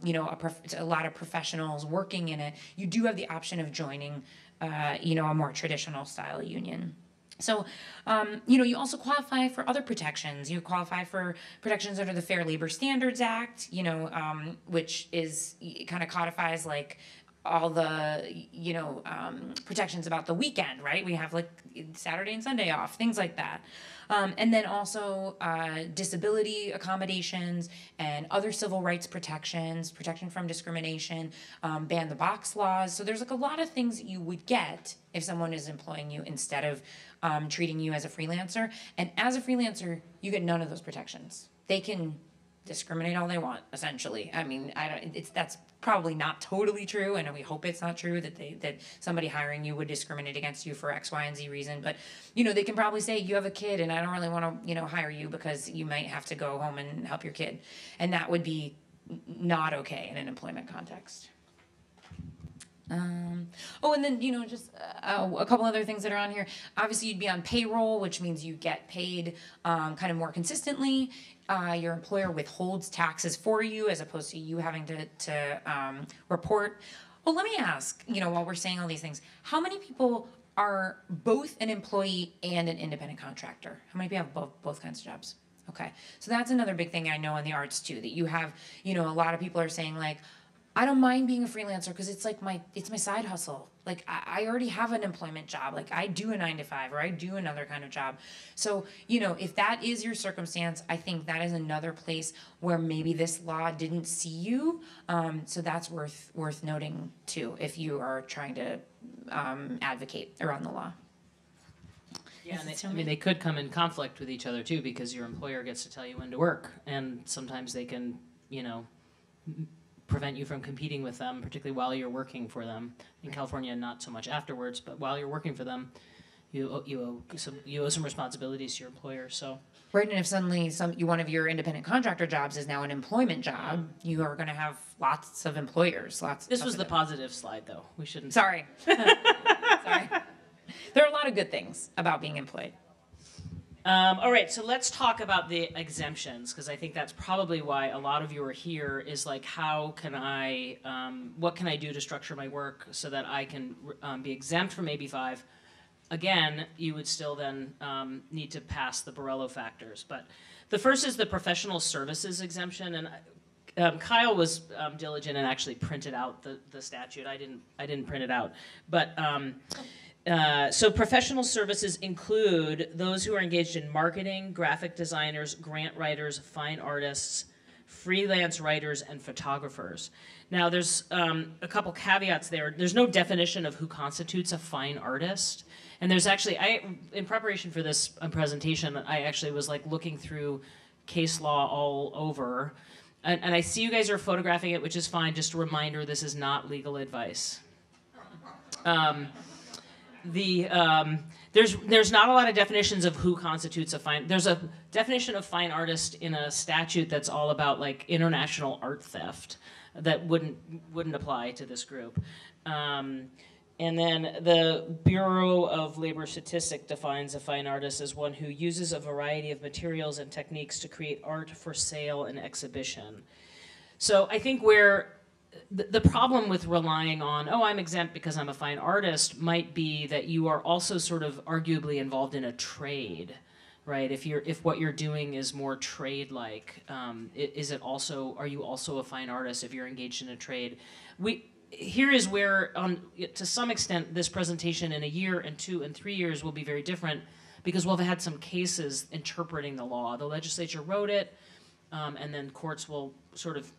you know, a lot of professionals working in it, you do have the option of joining, you know, a more traditional style union. So, you know, you also qualify for other protections. You qualify for protections under the Fair Labor Standards Act, you know, which is kind of codifies like all the, you know, protections about the weekend, right? We have like Saturday and Sunday off, things like that. And then also disability accommodations and other civil rights protections, protection from discrimination, ban the box laws. So there's like a lot of things that you would get if someone is employing you instead of treating you as a freelancer. And as a freelancer, you get none of those protections. They can discriminate all they want, essentially. I mean, that's probably not totally true, and we hope it's not true that somebody hiring you would discriminate against you for X, Y, and Z reason. But you know, they can probably say you have a kid, and I don't really want to, you know, hire you because you might have to go home and help your kid, and that would be not okay in an employment context. Oh, and then, you know, just a couple other things that are on here. Obviously, you'd be on payroll, which means you get paid kind of more consistently. Your employer withholds taxes for you as opposed to you having to report. Well, let me ask, you know, while we're saying all these things, how many people are both an employee and an independent contractor? How many people have both kinds of jobs? Okay. So that's another big thing I know in the arts too, that you have, you know, a lot of people are saying like, I don't mind being a freelancer because it's like it's my side hustle. Like I already have an employment job. Like I do a 9-to-5 or I do another kind of job. So, you know, if that is your circumstance, I think that is another place where maybe this law didn't see you. So that's worth noting too, if you are trying to advocate around the law.
Yeah, and they could come in conflict with each other too, because your employer gets to tell you when to work, and sometimes they can, you know, prevent you from competing with them, particularly while you're working for them. In California, not so much afterwards, but while you're working for them, you owe some responsibilities to your employer. So.
Right, and if suddenly one of your independent contractor jobs is now an employment job, you are going to have lots of employers.
This was the positive slide, though. We shouldn't.
Sorry. Sorry. There are a lot of good things about being employed.
All right, so let's talk about the exemptions, because I think that's probably why a lot of you are here, is like, how can I, what can I do to structure my work so that I can be exempt from AB5? Again, you would still then need to pass the Borello factors. But the first is the professional services exemption, and Kyle was diligent and actually printed out the statute. I didn't print it out, but. So professional services include those who are engaged in marketing, graphic designers, grant writers, fine artists, freelance writers, and photographers. Now there's a couple caveats there. There's no definition of who constitutes a fine artist. And there's actually, in preparation for this presentation, I actually was like looking through case law all over. And I see you guys are photographing it, which is fine. Just a reminder, this is not legal advice. There's not a lot of definitions of who constitutes a fine. There's a definition of fine artist in a statute that's all about like international art theft that wouldn't apply to this group. And then the Bureau of Labor Statistics defines a fine artist as one who uses a variety of materials and techniques to create art for sale and exhibition. So I think where the problem with relying on, oh, I'm exempt because I'm a fine artist, might be that you are also sort of arguably involved in a trade, right? If what you're doing is more trade-like, are you also a fine artist if you're engaged in a trade? Here is where, to some extent, this presentation in a year and 2 and 3 years will be very different, because we'll have had some cases interpreting the law. The legislature wrote it, and then courts will sort of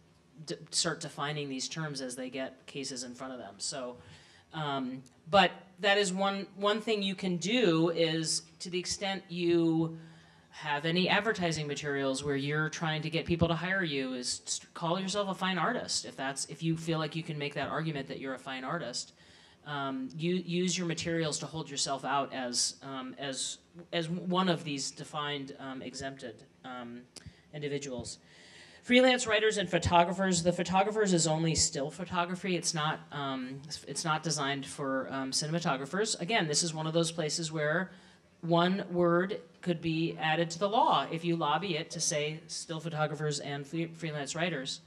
start defining these terms as they get cases in front of them. So, but that is one thing you can do, is to the extent you have any advertising materials where you're trying to get people to hire you, is call yourself a fine artist. If you feel like you can make that argument that you're a fine artist, use your materials to hold yourself out as one of these defined exempted individuals. Freelance writers and photographers. The photographers is only still photography. It's not designed for cinematographers. Again, this is one of those places where one word could be added to the law if you lobby it to say still photographers and freelance writers.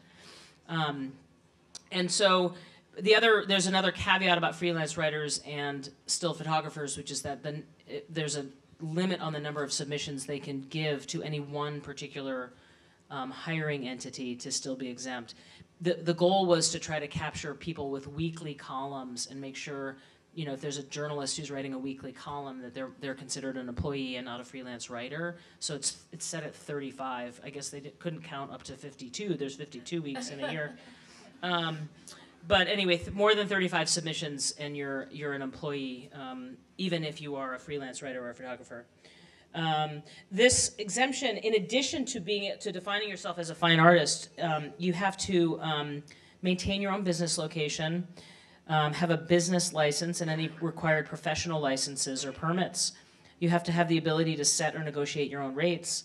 And so there's another caveat about freelance writers and still photographers, which is that there's a limit on the number of submissions they can give to any one particular hiring entity to still be exempt. The goal was to try to capture people with weekly columns and make sure, you know, if there's a journalist who's writing a weekly column, that they're considered an employee and not a freelance writer. So it's set at 35. I guess they couldn't count up to 52. There's 52 weeks in a year. But anyway, more than 35 submissions and you're an employee, even if you are a freelance writer or a photographer. This exemption, in addition to defining yourself as a fine artist, you have to maintain your own business location, have a business license and any required professional licenses or permits. You have to have the ability to set or negotiate your own rates,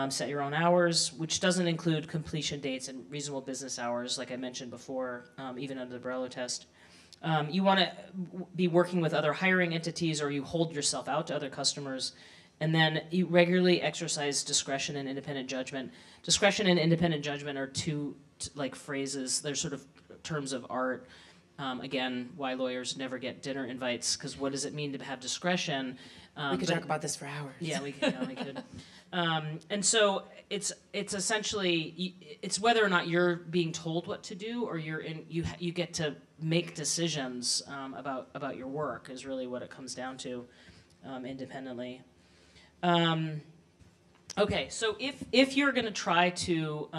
set your own hours, which doesn't include completion dates and reasonable business hours, like I mentioned before, even under the Borello test. You want to be working with other hiring entities, or you hold yourself out to other customers. And then you regularly exercise discretion and independent judgment. Discretion and independent judgment are two phrases. They're sort of terms of art. Again, why lawyers never get dinner invites, because what does it mean to have discretion?
We could talk about this for hours.
Yeah, we could. Yeah, we could. And so it's essentially it's whether or not you're being told what to do, or you get to make decisions about your work is really what it comes down to, independently. Okay, so if you're going to try to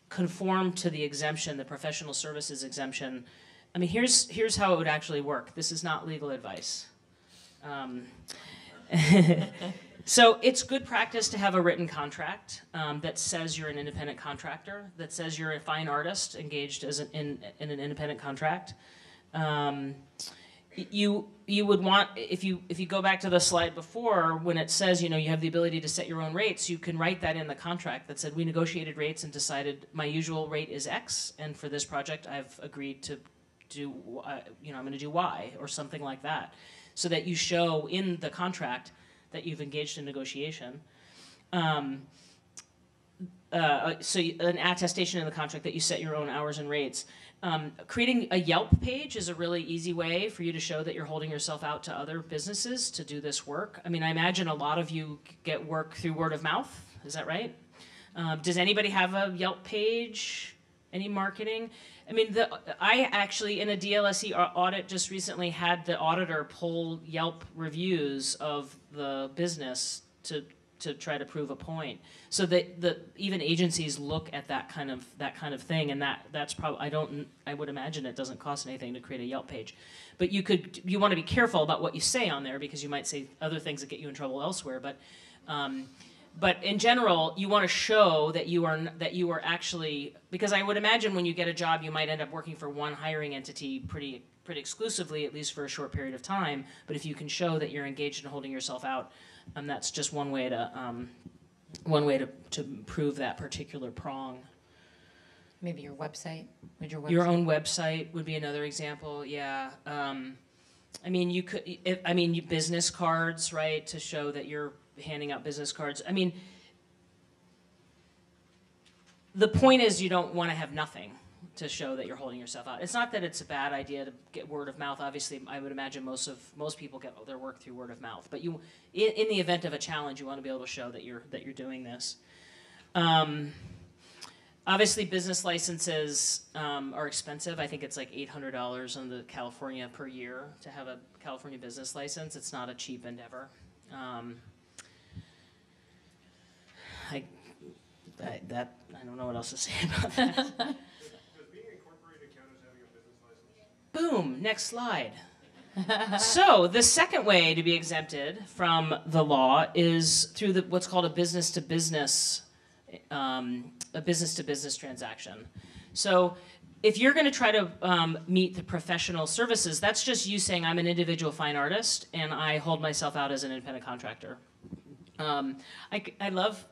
conform to the exemption, the professional services exemption, I mean, here's how it would actually work. This is not legal advice. So it's good practice to have a written contract that says you're an independent contractor, that says you're a fine artist engaged as in an independent contract. You would want, if you go back to the slide before, when it says, you have the ability to set your own rates, you can write that in the contract that said we negotiated rates and decided my usual rate is X, and for this project I've agreed to do, I'm going to do Y, or something like that, so that you show in the contract that you've engaged in negotiation. An attestation in the contract that you set your own hours and rates. Creating a Yelp page is a really easy way for you to show that you're holding yourself out to other businesses to do this work. I mean, I imagine a lot of you get work through word of mouth. Is that right? Does anybody have a Yelp page? Any marketing? I mean, I actually, in a DLSE audit just recently, had the auditor pull Yelp reviews of the business to try to prove a point, so that even agencies look at that kind of thing, and that's probably I would imagine it doesn't cost anything to create a Yelp page, but you want to be careful about what you say on there, because you might say other things that get you in trouble elsewhere, but in general, you want to show that you are actually, because I would imagine when you get a job, you might end up working for one hiring entity pretty exclusively, at least for a short period of time. But if you can show that you're engaged in holding yourself out, that's just one way to prove that particular prong.
Maybe your website.
Your own website would be another example. Yeah. I mean, you could. Business cards, right, to show that you're handing out business cards. I mean, the point is you don't want to have nothing to show that you're holding yourself out. It's not that it's a bad idea to get word of mouth. Obviously, I would imagine most people get their work through word of mouth. But in the event of a challenge, you want to be able to show that you're doing this. Obviously, business licenses are expensive. I think it's like $800 in the California per year to have a California business license. It's not a cheap endeavor. I don't know what else to say about that.
Does being incorporated count as having a business license?
Boom, next slide. So the second way to be exempted from the law is through what's called a business-to-business transaction. So if you're going to try to meet the professional services, that's just you saying I'm an individual fine artist and I hold myself out as an independent contractor. I love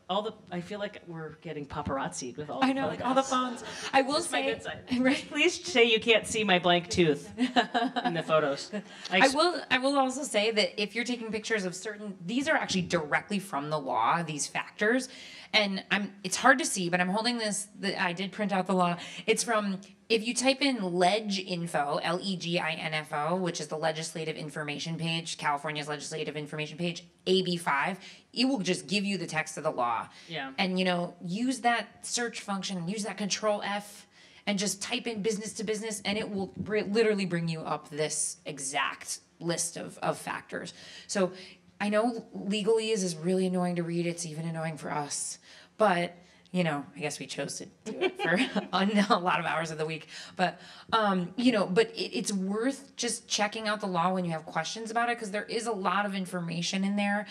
I feel like we're getting paparazzi'd with all the photographs.
Like all the phones. I will say,
my good side. Right. Please say you can't see my blank tooth in the photos.
I will also say that if you're taking pictures of these are actually directly from the law, these factors. And it's hard to see, but I'm holding this, I did print out the law. It's from, if you type in LegInfo, LEGINFO, which is the legislative information page, California's legislative information page, AB5, it will just give you the text of the law.
Yeah.
And, use that search function, use that Control F, and just type in business to business, and it will literally bring you up this exact list of factors. So I know legalese is really annoying to read. It's even annoying for us. But, I guess we chose to do it for a lot of hours of the week. But, it's worth just checking out the law when you have questions about it, because there is a lot of information in there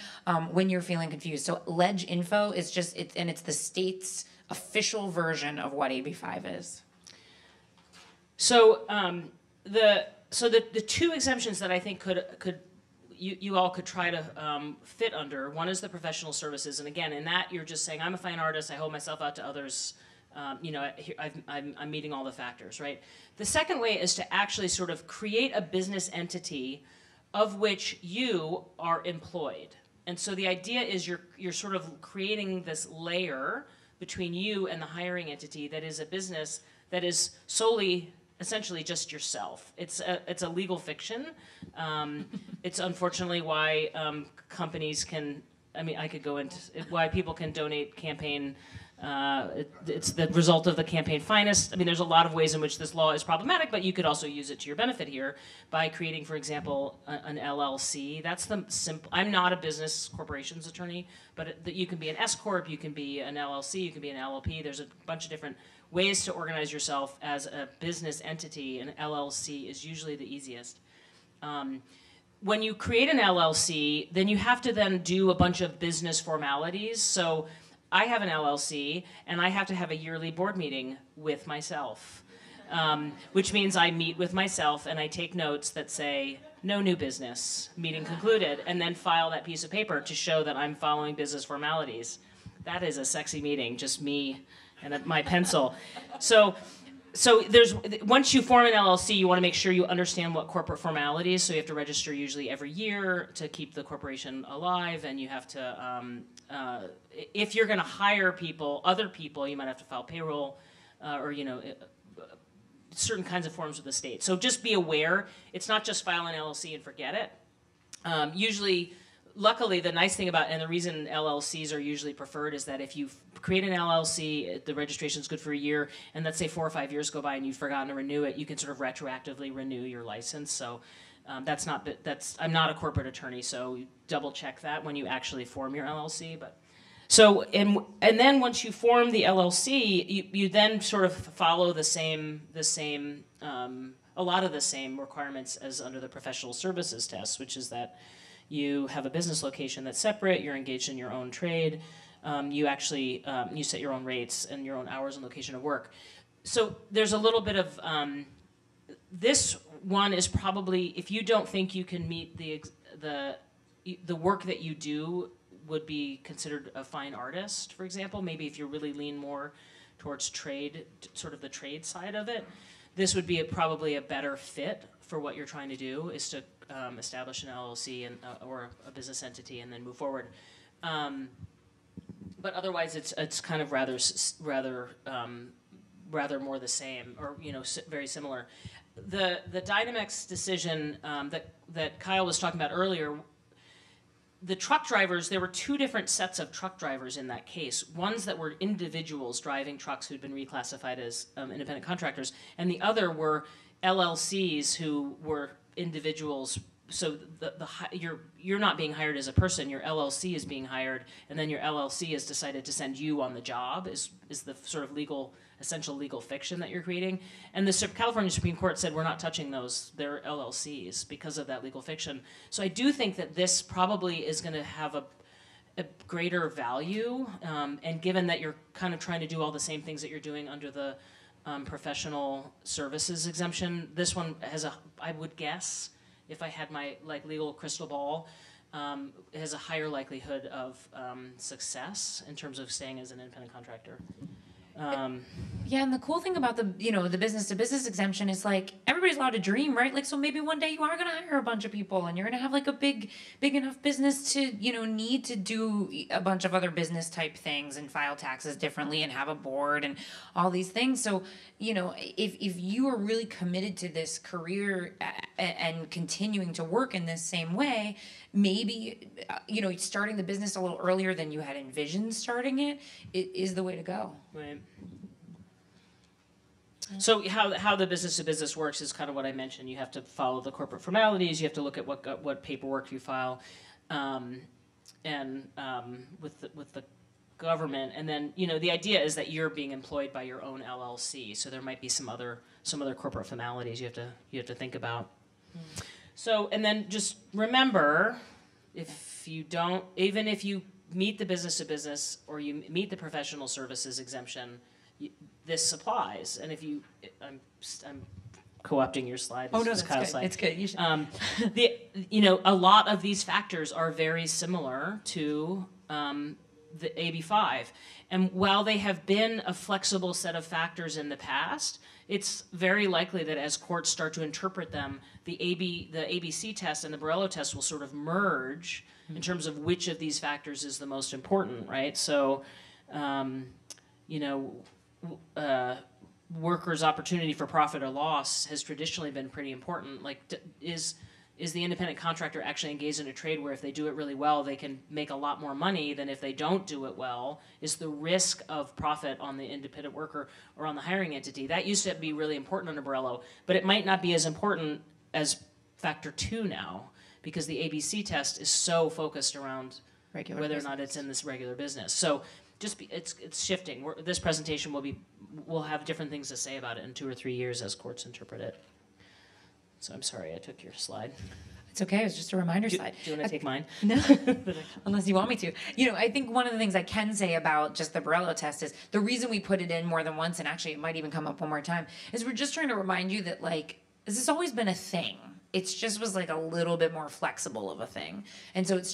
when you're feeling confused. So LegInfo is it's the state's official version of what AB5 is.
So the two exemptions that I think you all could try to fit under. One is the professional services, and again, in that you're just saying I'm a fine artist, I hold myself out to others. I'm meeting all the factors, right? The second way is to actually sort of create a business entity of which you are employed, and so the idea is you're sort of creating this layer between you and the hiring entity that is a business that is solely essentially just yourself. It's a legal fiction. It's unfortunately why companies can, I mean, I could go into why people can donate campaign. It's the result of the campaign finance. I mean, there's a lot of ways in which this law is problematic, but you could also use it to your benefit here by creating, for example, an LLC. That's the simple. I'm not a business corporations attorney, but you can be an S corp, you can be an LLC, you can be an LLP. There's a bunch of different ways to organize yourself as a business entity. An LLC is usually the easiest. When you create an LLC, then you have to then do a bunch of business formalities. So I have an LLC, and I have to have a yearly board meeting with myself, which means I meet with myself and I take notes that say, no new business, meeting concluded, and then file that piece of paper to show that I'm following business formalities. That is a sexy meeting, just me and my pencil. So there's, once you form an LLC, you want to make sure you understand what corporate formalities, so you have to register usually every year to keep the corporation alive, and you have to, if you're going to hire people, other people, you might have to file payroll, or, you know, certain kinds of forms with the state. So just be aware, it's not just file an LLC and forget it. Usually, luckily, the nice thing about, and the reason LLCs are usually preferred is that if you create an LLC, the registration is good for a year, and let's say 4 or 5 years go by and you've forgotten to renew it, you can sort of retroactively renew your license. So I'm not a corporate attorney, so double check that when you actually form your LLC. But so, and then once you form the LLC, you then sort of follow a lot of the same requirements as under the professional services test, which is that you have a business location that's separate, you're engaged in your own trade, you actually, you set your own rates and your own hours and location of work. So there's a little bit of, this one is probably, if you don't think you can meet the work that you do would be considered a fine artist, for example, maybe if you really lean more towards trade, sort of the trade side of it, this would be probably a better fit for what you're trying to do, is to establish an LLC and or a business entity and then move forward. But otherwise, it's kind of rather more the same, or very similar. The Dynamex decision that Kyle was talking about earlier. The truck drivers, there were 2 different sets of truck drivers in that case. Ones that were individuals driving trucks who'd been reclassified as independent contractors, and the other were LLCs who were individuals. So you're not being hired as a person, your LLC is being hired, and then your LLC has decided to send you on the job, is the sort of essential legal fiction that you're creating. And the California Supreme Court said we're not touching those, they're LLCs because of that legal fiction. So I do think that this probably is going to have a greater value, and given that you're kind of trying to do all the same things that you're doing under the professional services exemption, this one has I would guess, if I had my legal crystal ball, it has a higher likelihood of success in terms of staying as an independent contractor.
Yeah, and the cool thing about the business to business exemption is everybody's allowed to dream, right? So maybe one day you are gonna hire a bunch of people and you're gonna have a big enough business to need to do a bunch of other business type things and file taxes differently and have a board and all these things. So if you are really committed to this career and continuing to work in this same way, maybe starting the business a little earlier than you had envisioned starting it is the way to go.
Right. So how the business to business works is kind of what I mentioned. You have to follow the corporate formalities. You have to look at what paperwork you file, and with the government. And then the idea is that you're being employed by your own LLC. So there might be some other corporate formalities you have to think about. Mm. So, and then just remember, even if you meet the business to business or you meet the professional services exemption, this applies. And if I'm co-opting your slide.
Oh no, it's good. It's good. You should.
A lot of these factors are very similar to the AB5, and while they have been a flexible set of factors in the past, it's very likely that as courts start to interpret them, the ABC test and the Borello test will sort of merge in terms of which of these factors is the most important, right? So, workers' opportunity for profit or loss has traditionally been pretty important. Like, is the independent contractor actually engaged in a trade where if they do it really well, they can make a lot more money than if they don't do it well? Is the risk of profit on the independent worker or on the hiring entity? That used to be really important under Borello, but it might not be as important as factor 2 now, because the ABC test is so focused around
Regular
whether
business.
or not it's in this regular business. So it's shifting. This presentation we'll have different things to say about it in 2 or 3 years as courts interpret it. So I'm sorry I took your slide.
It's okay. It was just a reminder slide.
Do you want to take mine?
No, unless you want me to. You know, I think one of the things I can say about just the Borello test is the reason we put it in more than once, and actually it might even come up one more time, is we're just trying to remind you that, like, this has always been a thing. It's just was like a little bit more flexible of a thing. And so it's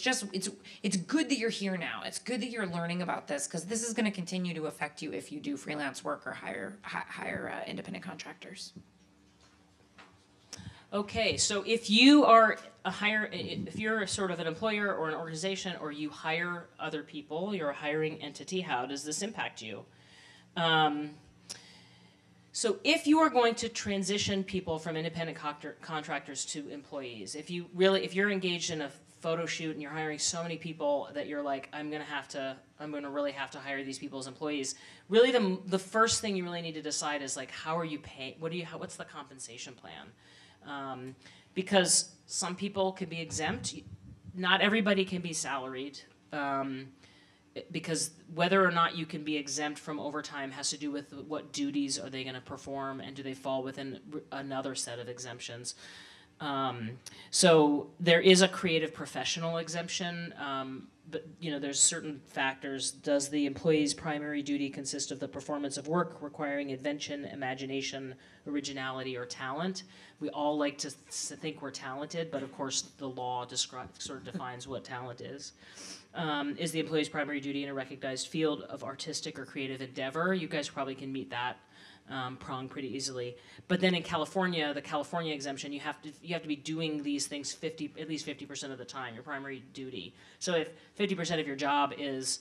good that you're here now. It's good that you're learning about this, because this is going to continue to affect you if you do freelance work or hire independent contractors.
Okay, so if you are if you're sort of an employer or an organization, or you hire other people, you're a hiring entity, how does this impact you? So if you are going to transition people from independent contractors to employees, if you're engaged in a photo shoot and you're hiring so many people that you're like, I'm gonna really have to hire these people as employees, really the first thing you really need to decide is, like, how are you paying? What's the compensation plan? Because some people can be exempt. Not everybody can be salaried. Because whether or not you can be exempt from overtime has to do with what duties are they going to perform, and do they fall within another set of exemptions. So there is a creative professional exemption, but there's certain factors. Does the employee's primary duty consist of the performance of work requiring invention, imagination, originality, or talent? We all like to think we're talented, but of course the law sort of defines what talent is. Is the employee's primary duty in a recognized field of artistic or creative endeavor? You guys probably can meet that prong pretty easily. But then in California, the California exemption, you have to be doing these things at least 50% of the time, your primary duty. So if 50% of your job is,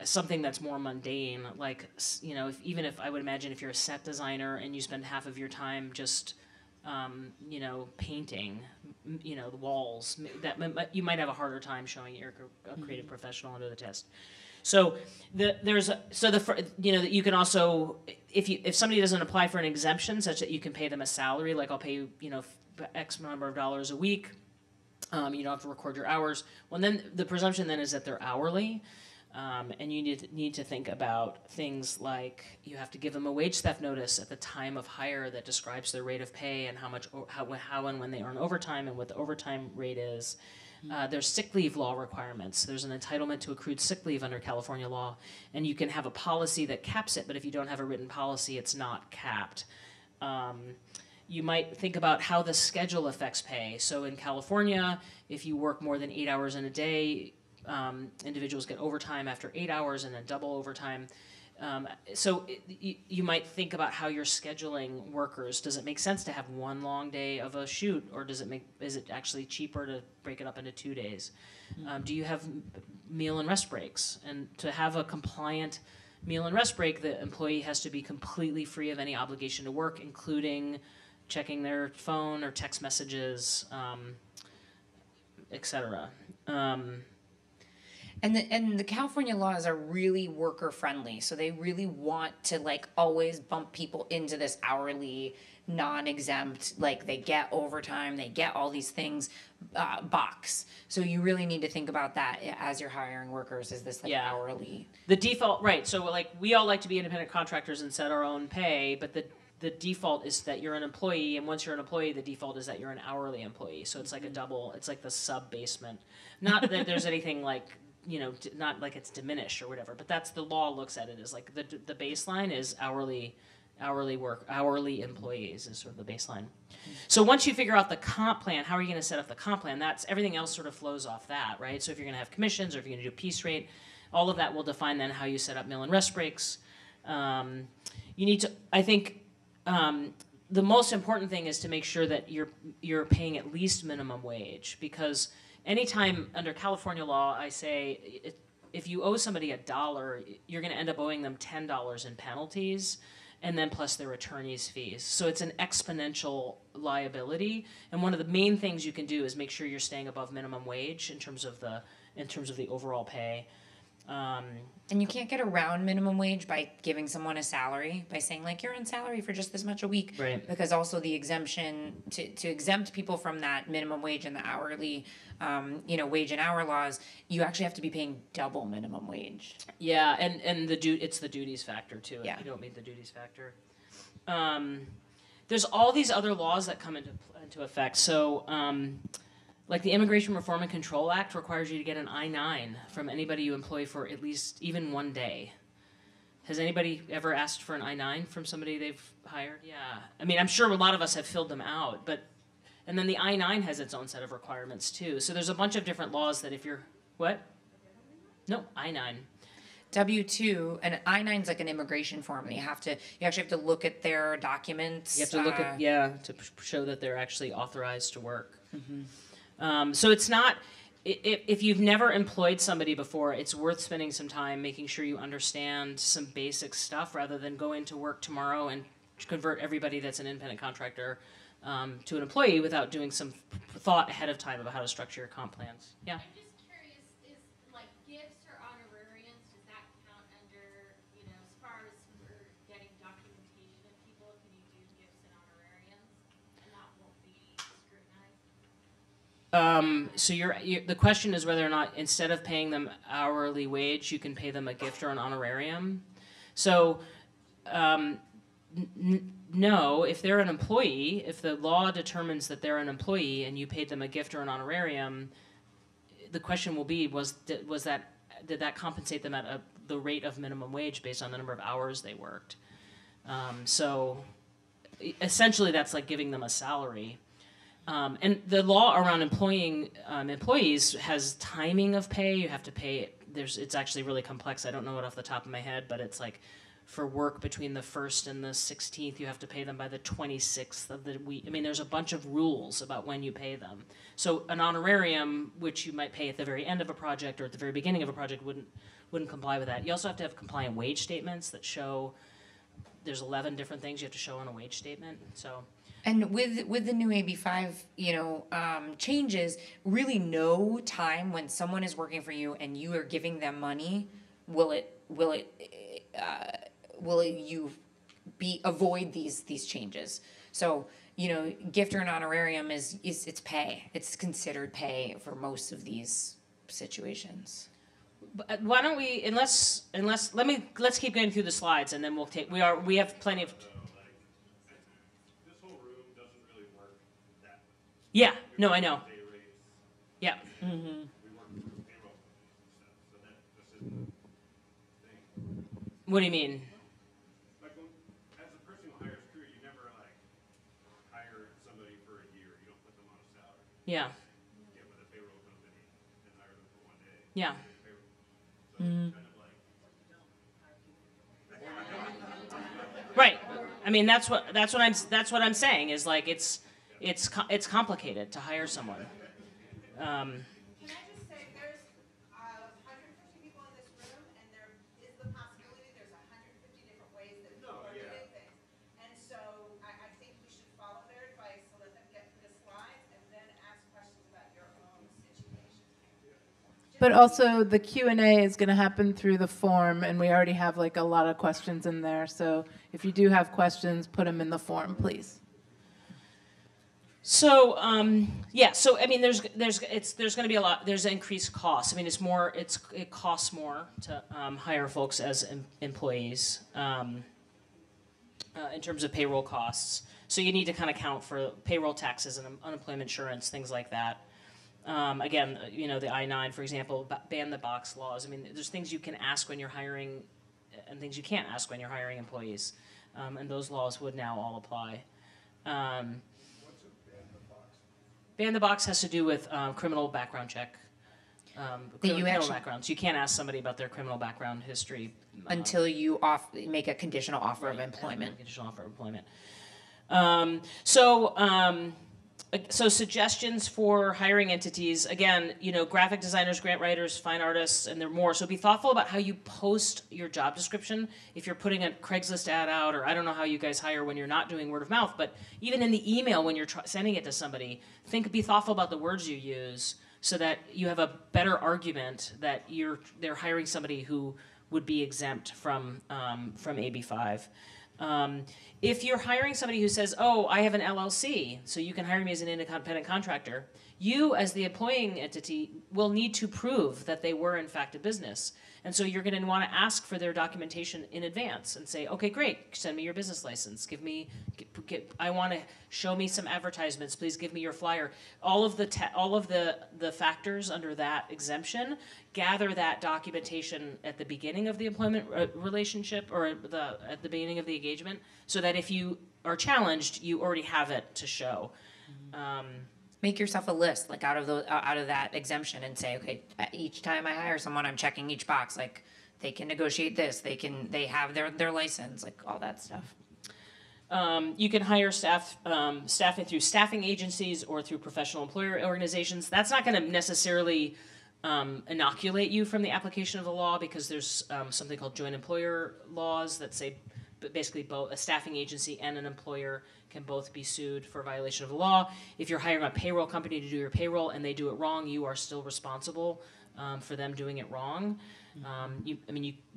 something that's more mundane, like, even if I would imagine if you're a set designer and you spend half of your time just painting, the walls, that you might have a harder time showing you're a creative professional under the test. So you can also, if somebody doesn't apply for an exemption such that you can pay them a salary, like I'll pay you, X number of dollars a week, you don't have to record your hours. Well, then the presumption then is that they're hourly. And you need to think about things like you have to give them a wage theft notice at the time of hire that describes their rate of pay and how and when they earn overtime and what the overtime rate is. There's sick leave law requirements. There's an entitlement to accrued sick leave under California law, and you can have a policy that caps it, but if you don't have a written policy, it's not capped. You might think about how the schedule affects pay. So in California, if you work more than 8 hours in a day, individuals get overtime after 8 hours and then double overtime. You might think about how you're scheduling workers. Does it make sense to have one long day of a shoot, or is it actually cheaper to break it up into 2 days? Do you have meal and rest breaks? And to have a compliant meal and rest break, the employee has to be completely free of any obligation to work, including checking their phone or text messages, etc.
And the California laws are really worker friendly, so they really want to, like, always bump people into this hourly, non-exempt, like, they get overtime, they get all these things box. So you really need to think about that as you're hiring workers. Is this hourly?
The default, right? So, like, we all like to be independent contractors and set our own pay, but the default is that you're an employee, and once you're an employee, the default is that you're an hourly employee. So it's like a double. It's like the basement. Not that there's anything like, not like it's diminished or whatever, but that's the law looks at it as like the baseline is hourly employees is sort of the baseline. So once you figure out the comp plan, how are you going to set up the comp plan? That's everything else sort of flows off that, right? So if you're going to have commissions or if you're going to do piece rate, all of that will define then how you set up meal and rest breaks. You need to, I think, the most important thing is to make sure that you're paying at least minimum wage, because anytime under California law, I say if you owe somebody $1, you're going to end up owing them $10 in penalties, and then plus their attorney's fees. So it's an exponential liability. And one of the main things you can do is make sure you're staying above minimum wage in terms of the overall pay.
And you can't get around minimum wage by giving someone a salary, by saying like, you're on salary for just this much a week.
Right.
Because also the exemption, to exempt people from that minimum wage and the hourly, wage and hour laws, you actually have to be paying double minimum wage.
Yeah, and it's the duties factor too.
Yeah.
If you don't meet the duties factor. There's all these other laws that come into effect. So, like the Immigration Reform and Control Act requires you to get an I-9 from anybody you employ for at least even one day. Has anybody ever asked for an I-9 from somebody they've hired? Yeah. I mean, I'm sure a lot of us have filled them out, and then the I-9 has its own set of requirements too. So there's a bunch of different laws that if you're, what? No, I-9.
W-2, and I-9 is like an immigration form. You actually have to look at their documents.
You have to look at, to show that they're actually authorized to work. So it's not, if you've never employed somebody before, it's worth spending some time making sure you understand some basic stuff rather than go into work tomorrow and convert everybody that's an independent contractor to an employee without doing some thought ahead of time about how to structure your comp plans. Yeah.
I'm just curious, is like gifts or honorariums, does that count under, as far as we're getting documentation of people, can you do gifts and honorariums and that won't be scrutinized?
So the question is whether or not instead of paying them hourly wage, you can pay them a gift or an honorarium. So no, if they're an employee, if the law determines that they're an employee and you paid them a gift or an honorarium, the question will be, did that compensate them at the rate of minimum wage based on the number of hours they worked? So essentially that's like giving them a salary. And the law around employing employees has timing of pay. You have to pay, it's actually really complex. I don't know it off the top of my head, but it's like for work between the 1st and the 16th, you have to pay them by the 26th of the week. I mean, there's a bunch of rules about when you pay them. So an honorarium, which you might pay at the very end of a project or at the very beginning of a project, wouldn't comply with that. You also have to have compliant wage statements that show, there's 11 different things you have to show on a wage statement. So.
And with the new AB5, changes, really no time when someone is working for you and you are giving them money, will you avoid these changes? So, gift or an honorarium is it's pay. It's considered pay for most of these situations.
But why don't we, let's keep going through the slides and then we have plenty of. Yeah, no, I know. Yeah. What do you mean?
Like, as a person who hires crew, you never hire somebody for a year. You don't put them on a salary.
Yeah.
Yeah, with a payroll company and hire them for one day.
Yeah.
So it's kind of
Right. I mean, that's what I'm saying is like it's complicated to hire someone.
Can I just say, there's 150 people in this room, and there is the possibility there's 150 different ways that people are doing things. And so I think we should follow their advice, so let them get through the slides, and then ask questions about your own situation.
But also the Q&A is going to happen through the form, and we already have like a lot of questions in there. So if you do have questions, put them in the form, please.
So so I mean, there's going to be a lot. There's increased costs. I mean, it costs more to hire folks as employees in terms of payroll costs. So you need to kind of count for payroll taxes and unemployment insurance, things like that. Again, the I-9, for example, ban the box laws. I mean, there's things you can ask when you're hiring, and things you can't ask when you're hiring employees, and those laws would now all apply. Ban the box has to do with criminal background check. Criminal backgrounds. You can't ask somebody about their criminal background history
until you make a conditional offer of employment.
Conditional offer of employment. So suggestions for hiring entities, again, you know, graphic designers, grant writers, fine artists, and there are more. So be thoughtful about how you post your job description. If you're putting a Craigslist ad out, or I don't know how you guys hire when you're not doing word of mouth, but even in the email when you're sending it to somebody, be thoughtful about the words you use so that you have a better argument that they're hiring somebody who would be exempt from AB5. If you're hiring somebody who says, oh, I have an LLC, so you can hire me as an independent contractor, you as the employing entity will need to prove that they were in fact a business. And so you're going to want to ask for their documentation in advance and say, okay, great, send me your business license. I want to show me some advertisements. Please give me your flyer. All of the factors under that exemption, gather that documentation at the beginning of the employment relationship or at the beginning of the engagement, so that if you are challenged, you already have it to show.
Make yourself a list, like out of that exemption, and say, okay, each time I hire someone, I'm checking each box. Like, they can negotiate this, they have their license, like all that stuff.
You can hire staffing through staffing agencies or through professional employer organizations. That's not going to necessarily inoculate you from the application of the law, because there's something called joint employer laws that say basically both a staffing agency and an employer can both be sued for violation of the law. If you're hiring a payroll company to do your payroll and they do it wrong, you are still responsible for them doing it wrong. You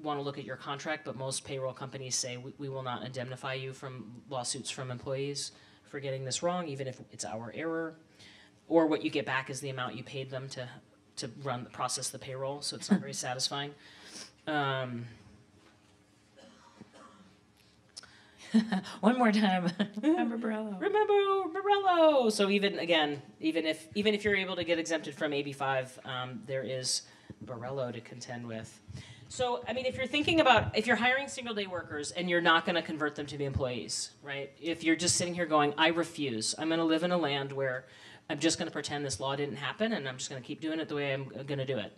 want to look at your contract, but most payroll companies say we will not indemnify you from lawsuits from employees for getting this wrong, even if it's our error. Or what you get back is the amount you paid them to process the payroll, so it's not very satisfying.
One more time. Remember Borello.
Remember Borello. So even if you're able to get exempted from AB5, there is Borello to contend with. So if you're hiring single day workers and you're not going to convert them to be employees, right? If you're just sitting here going, I refuse. I'm going to live in a land where I'm just going to pretend this law didn't happen, and I'm just going to keep doing it the way I'm going to do it.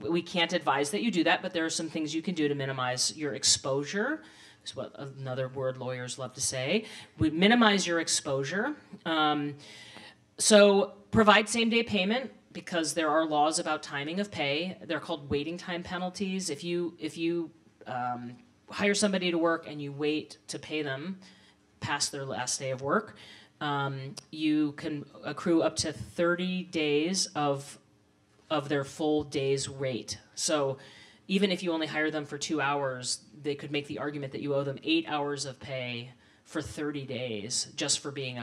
We can't advise that you do that, but there are some things you can do to minimize your exposure. Is what another word lawyers love to say. We minimize your exposure. So provide same-day payment, because there are laws about timing of pay. They're called waiting time penalties. If you hire somebody to work and you wait to pay them past their last day of work, you can accrue up to 30 days of their full day's rate. So even if you only hire them for 2 hours, they could make the argument that you owe them 8 hours of pay for 30 days just for being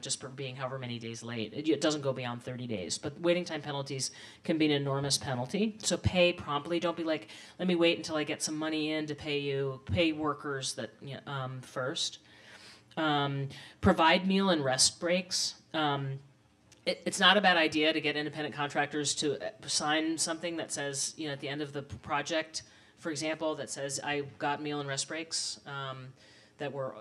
just for being however many days late. It doesn't go beyond 30 days. But waiting time penalties can be an enormous penalty. So pay promptly. Don't be like, let me wait until I get some money in to pay you. Pay workers first. Provide meal and rest breaks. It's not a bad idea to get independent contractors to sign something that says, at the end of the project, for example, that says, I got meal and rest breaks that were,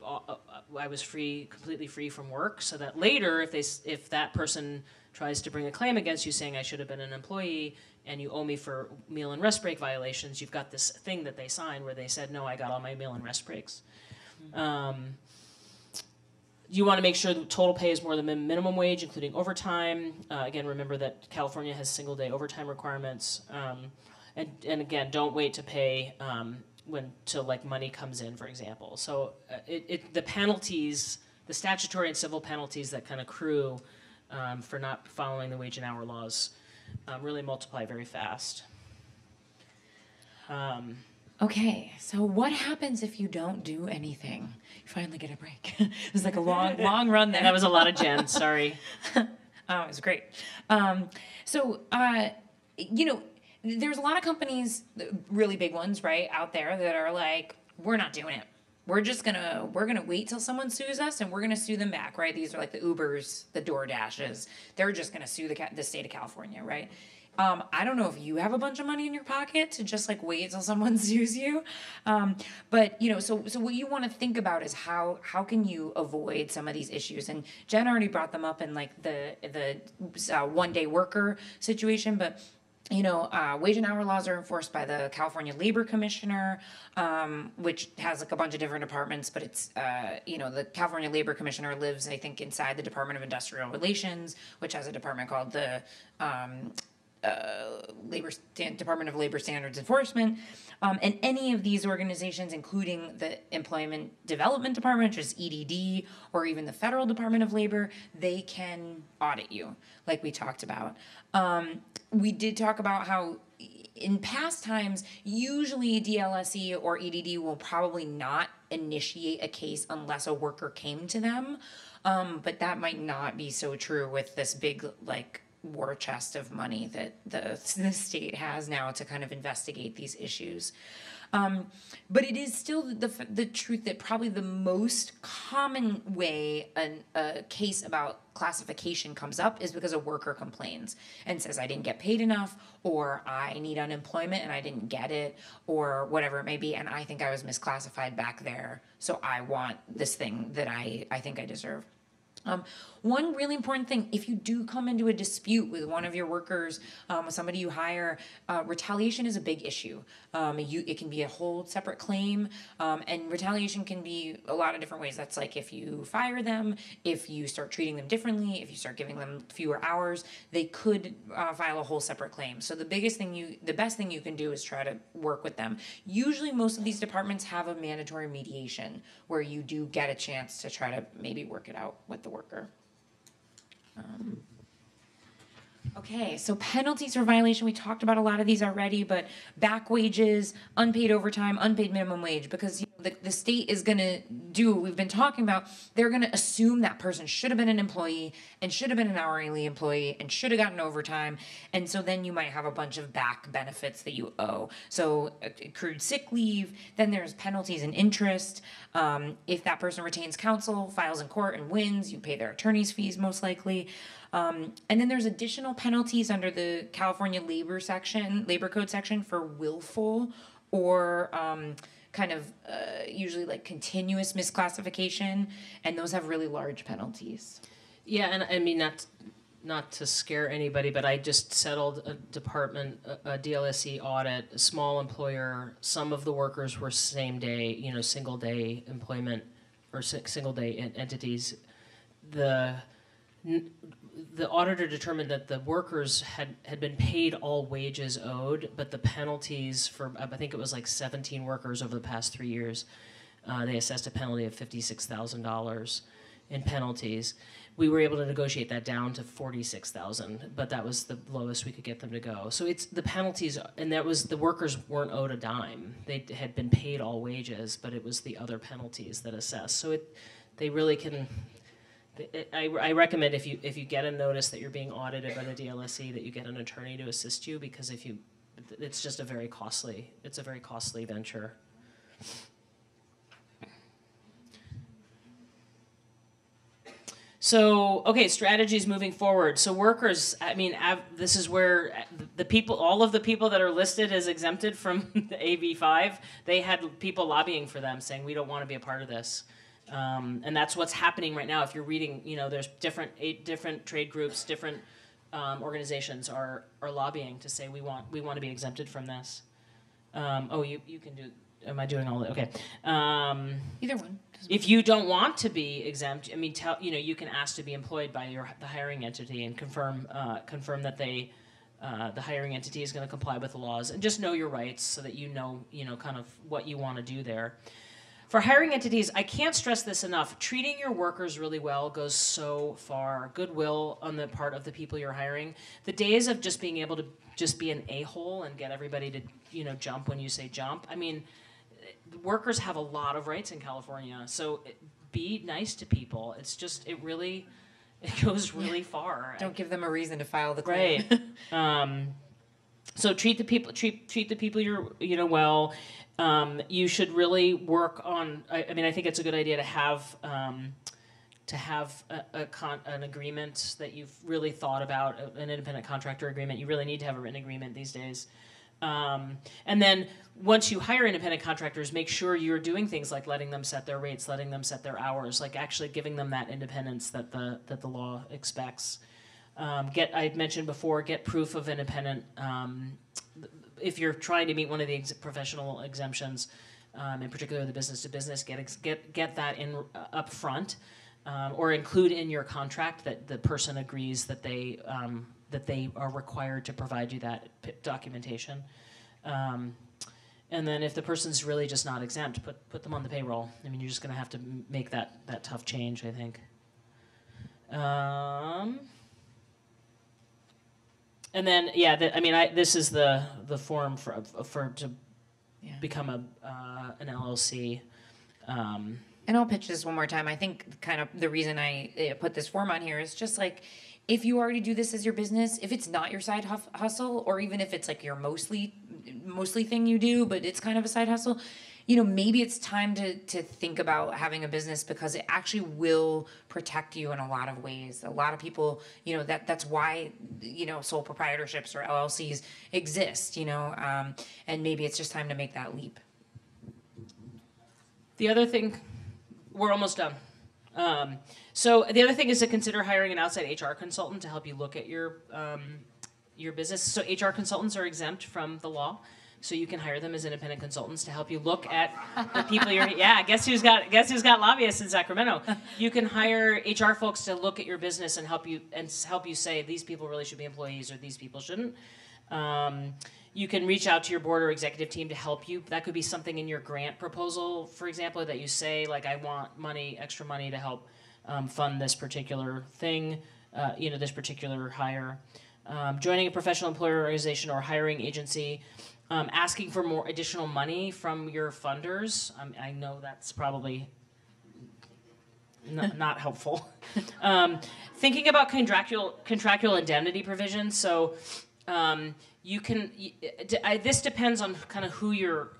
I was completely free from work, so that later, if that person tries to bring a claim against you saying I should have been an employee and you owe me for meal and rest break violations, you've got this thing that they signed where they said, no, I got all my meal and rest breaks. You want to make sure the total pay is more than minimum wage, including overtime. Again, remember that California has single-day overtime requirements. And again, don't wait to pay till money comes in, for example. So the penalties, the statutory and civil penalties that can accrue for not following the wage and hour laws really multiply very fast.
Okay, so what happens if you don't do anything? You finally get a break. It was like a long run there.
That was a lot of Jen, sorry.
Oh, it was great. There's a lot of companies, really big ones, right, out there that are like, we're not doing it. We're gonna wait till someone sues us and we're gonna sue them back, right? These are like the Ubers, the DoorDashes. They're just gonna sue the state of California, right? I don't know if you have a bunch of money in your pocket to just wait till someone sues you. But so what you want to think about is how can you avoid some of these issues? And Jen already brought them up in the one-day worker situation, but Wage and hour laws are enforced by the California Labor Commissioner, which has like a bunch of different departments, but it's, the California Labor Commissioner lives, I think, inside the Department of Industrial Relations, which has a department called the Department of Labor Standards Enforcement. And any of these organizations, including the Employment Development Department, which is EDD, or even the Federal Department of Labor, they can audit you, like we talked about. We did talk about how in past times, usually DLSE or EDD will probably not initiate a case unless a worker came to them. But that might not be so true with this big, war chest of money that the state has now to kind of investigate these issues. But it is still the truth that probably the most common way a case about classification comes up is because a worker complains and says, I didn't get paid enough, or I need unemployment and I didn't get it, or whatever it may be, and I think I was misclassified back there, so I want this thing that I think I deserve. One really important thing, if you do come into a dispute with one of your workers, with somebody you hire, retaliation is a big issue. It can be a whole separate claim, and retaliation can be a lot of different ways. That's like if you fire them, if you start treating them differently, if you start giving them fewer hours, they could file a whole separate claim. So the best thing you can do is try to work with them. Usually most of these departments have a mandatory mediation where you do get a chance to try to maybe work it out with the worker. Okay, so penalties for violation, we talked about a lot of these already, but back wages, unpaid overtime, unpaid minimum wage, because the state is going to do what we've been talking about. They're going to assume that person should have been an employee and should have been an hourly employee and should have gotten overtime, and so then you might have a bunch of back benefits that you owe. So accrued sick leave, then there's penalties and interest. If that person retains counsel, files in court and wins, you pay their attorney's fees most likely. And then there's additional penalties under the California Labor Code section for willful or usually like continuous misclassification, and those have really large penalties.
Yeah, and I mean, not to scare anybody, but I just settled a DLSE audit, a small employer. Some of the workers were same day, single day employment or single day entities. The auditor determined that the workers had been paid all wages owed, but the penalties for, I think it was like 17 workers over the past 3 years, they assessed a penalty of $56,000 in penalties. We were able to negotiate that down to $46,000, but that was the lowest we could get them to go. So it's the penalties, and that was the workers weren't owed a dime. They had been paid all wages, but it was the other penalties that assessed. So they really can. I recommend if you get a notice that you're being audited by the DLSE that you get an attorney to assist you, because it's just a very costly venture. So, okay, strategies moving forward. So workers, I mean, this is where all of the people that are listed as exempted from the AB5, they had people lobbying for them saying, we don't want to be a part of this. And that's what's happening right now. If you're reading, there's eight different trade groups, different organizations are lobbying to say we want to be exempted from this. You can do. Am I doing all that? Okay.
Either one.
If you don't want to be exempt, I mean, you can ask to be employed by the hiring entity and confirm that the hiring entity is going to comply with the laws, and just know your rights so that you know kind of what you want to do there. For hiring entities, I can't stress this enough. Treating your workers really well goes so far. Goodwill on the part of the people you're hiring. The days of just being able to just be an a-hole and get everybody to jump when you say jump. I mean, workers have a lot of rights in California, so be nice to people. It's just it goes really far.
Don't give them a reason to file the claim.
Right. So treat the people you're well. You should really work on. I mean, I think it's a good idea to have an agreement that you've really thought about, an independent contractor agreement. You really need to have a written agreement these days. And then once you hire independent contractors, make sure you're doing things like letting them set their rates, letting them set their hours, like actually giving them that independence that the law expects. I mentioned before, get proof of independent. If you're trying to meet one of the professional exemptions, in particular the business to business, get that in up front, or include in your contract that the person agrees that they are required to provide you that documentation. And then if the person's really just not exempt, put them on the payroll. I mean, you're just going to have to make that tough change, I think. And then, yeah, this is the form for to become an LLC.
And I'll pitch this one more time. I think kind of the reason I put this form on here is just like, if you already do this as your business, if it's not your side hustle, or even if it's like your mostly thing you do, but it's kind of a side hustle, maybe it's time to think about having a business, because it actually will protect you in a lot of ways. A lot of people, that's why, sole proprietorships or LLCs exist, and maybe it's just time to make that leap.
The other thing, we're almost done. So the other thing is to consider hiring an outside HR consultant to help you look at your business. So HR consultants are exempt from the law, so you can hire them as independent consultants to help you look at the people you're. Yeah, guess who's got lobbyists in Sacramento? You can hire HR folks to look at your business and help you say these people really should be employees or these people shouldn't. You can reach out to your board or executive team to help you. That could be something in your grant proposal, for example, that you say, like, I want extra money to help fund this particular thing, this particular hire. Joining a professional employer organization or hiring agency, asking for more additional money from your funders. I know that's probably not helpful. Thinking about contractual indemnity provisions. So you can. This depends on kind of who you're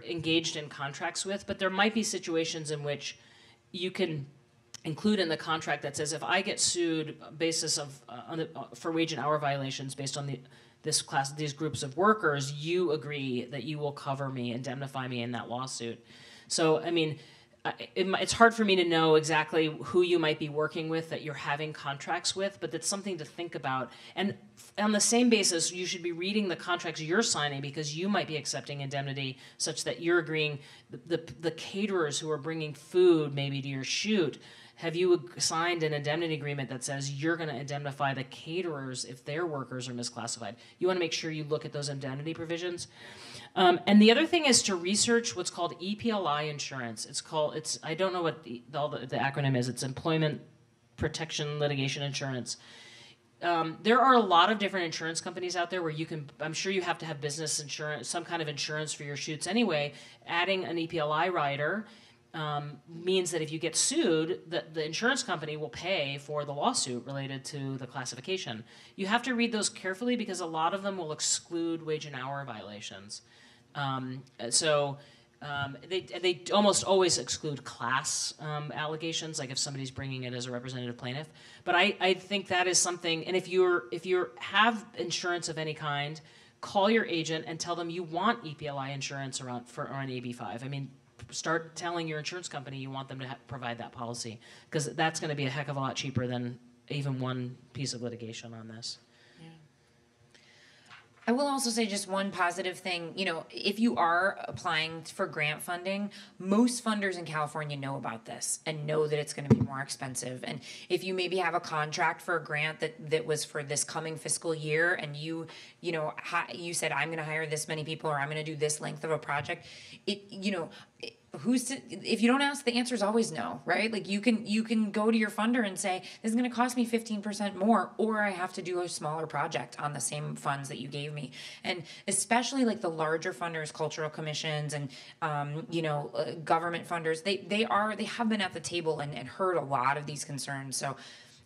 engaged in contracts with, but there might be situations in which you can include in the contract that says, if I get sued basis of for wage and hour violations based on these groups of workers, you agree that you will cover me, indemnify me in that lawsuit. So, I mean, it's hard for me to know exactly who you might be working with that you're having contracts with, but that's something to think about. And on the same basis, you should be reading the contracts you're signing, because you might be accepting indemnity such that you're agreeing, the caterers who are bringing food maybe to your shoot, have you signed an indemnity agreement that says you're going to indemnify the caterers if their workers are misclassified? You want to make sure you look at those indemnity provisions. And the other thing is to research what's called EPLI insurance. I don't know what the acronym is. It's Employment Protection Litigation Insurance. There are a lot of different insurance companies out there where I'm sure you have to have business insurance, some kind of insurance for your shoots anyway. Adding an EPLI rider means that if you get sued, the insurance company will pay for the lawsuit related to the classification. You have to read those carefully, because a lot of them will exclude wage and hour violations. They almost always exclude class allegations, like if somebody's bringing it as a representative plaintiff. But I think that is something, and if you have insurance of any kind, call your agent and tell them you want EPLI insurance on AB5. I mean, start telling your insurance company you want them to provide that policy, because that's going to be a heck of a lot cheaper than even one piece of litigation on this.
Yeah. I will also say just one positive thing. If you are applying for grant funding, most funders in California know about this and know that it's going to be more expensive. And if you maybe have a contract for a grant that was for this coming fiscal year, and you said, I'm going to hire this many people, or I'm going to do this length of a project, if you don't ask, the answer is always no, right? Like you can go to your funder and say, this is going to cost me 15% more, or I have to do a smaller project on the same funds that you gave me. And especially like the larger funders, cultural commissions, and government funders, they have been at the table and heard a lot of these concerns. So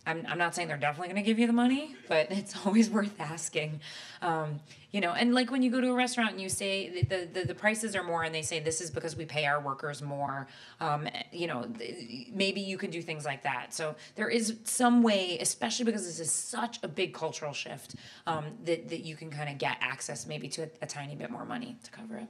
I'm not saying they're definitely going to give you the money, but it's always worth asking. And like when you go to a restaurant and you say the prices are more, and they say this is because we pay our workers more, maybe you can do things like that. So there is some way, especially because this is such a big cultural shift, that you can kind of get access maybe to a tiny bit more money to cover it.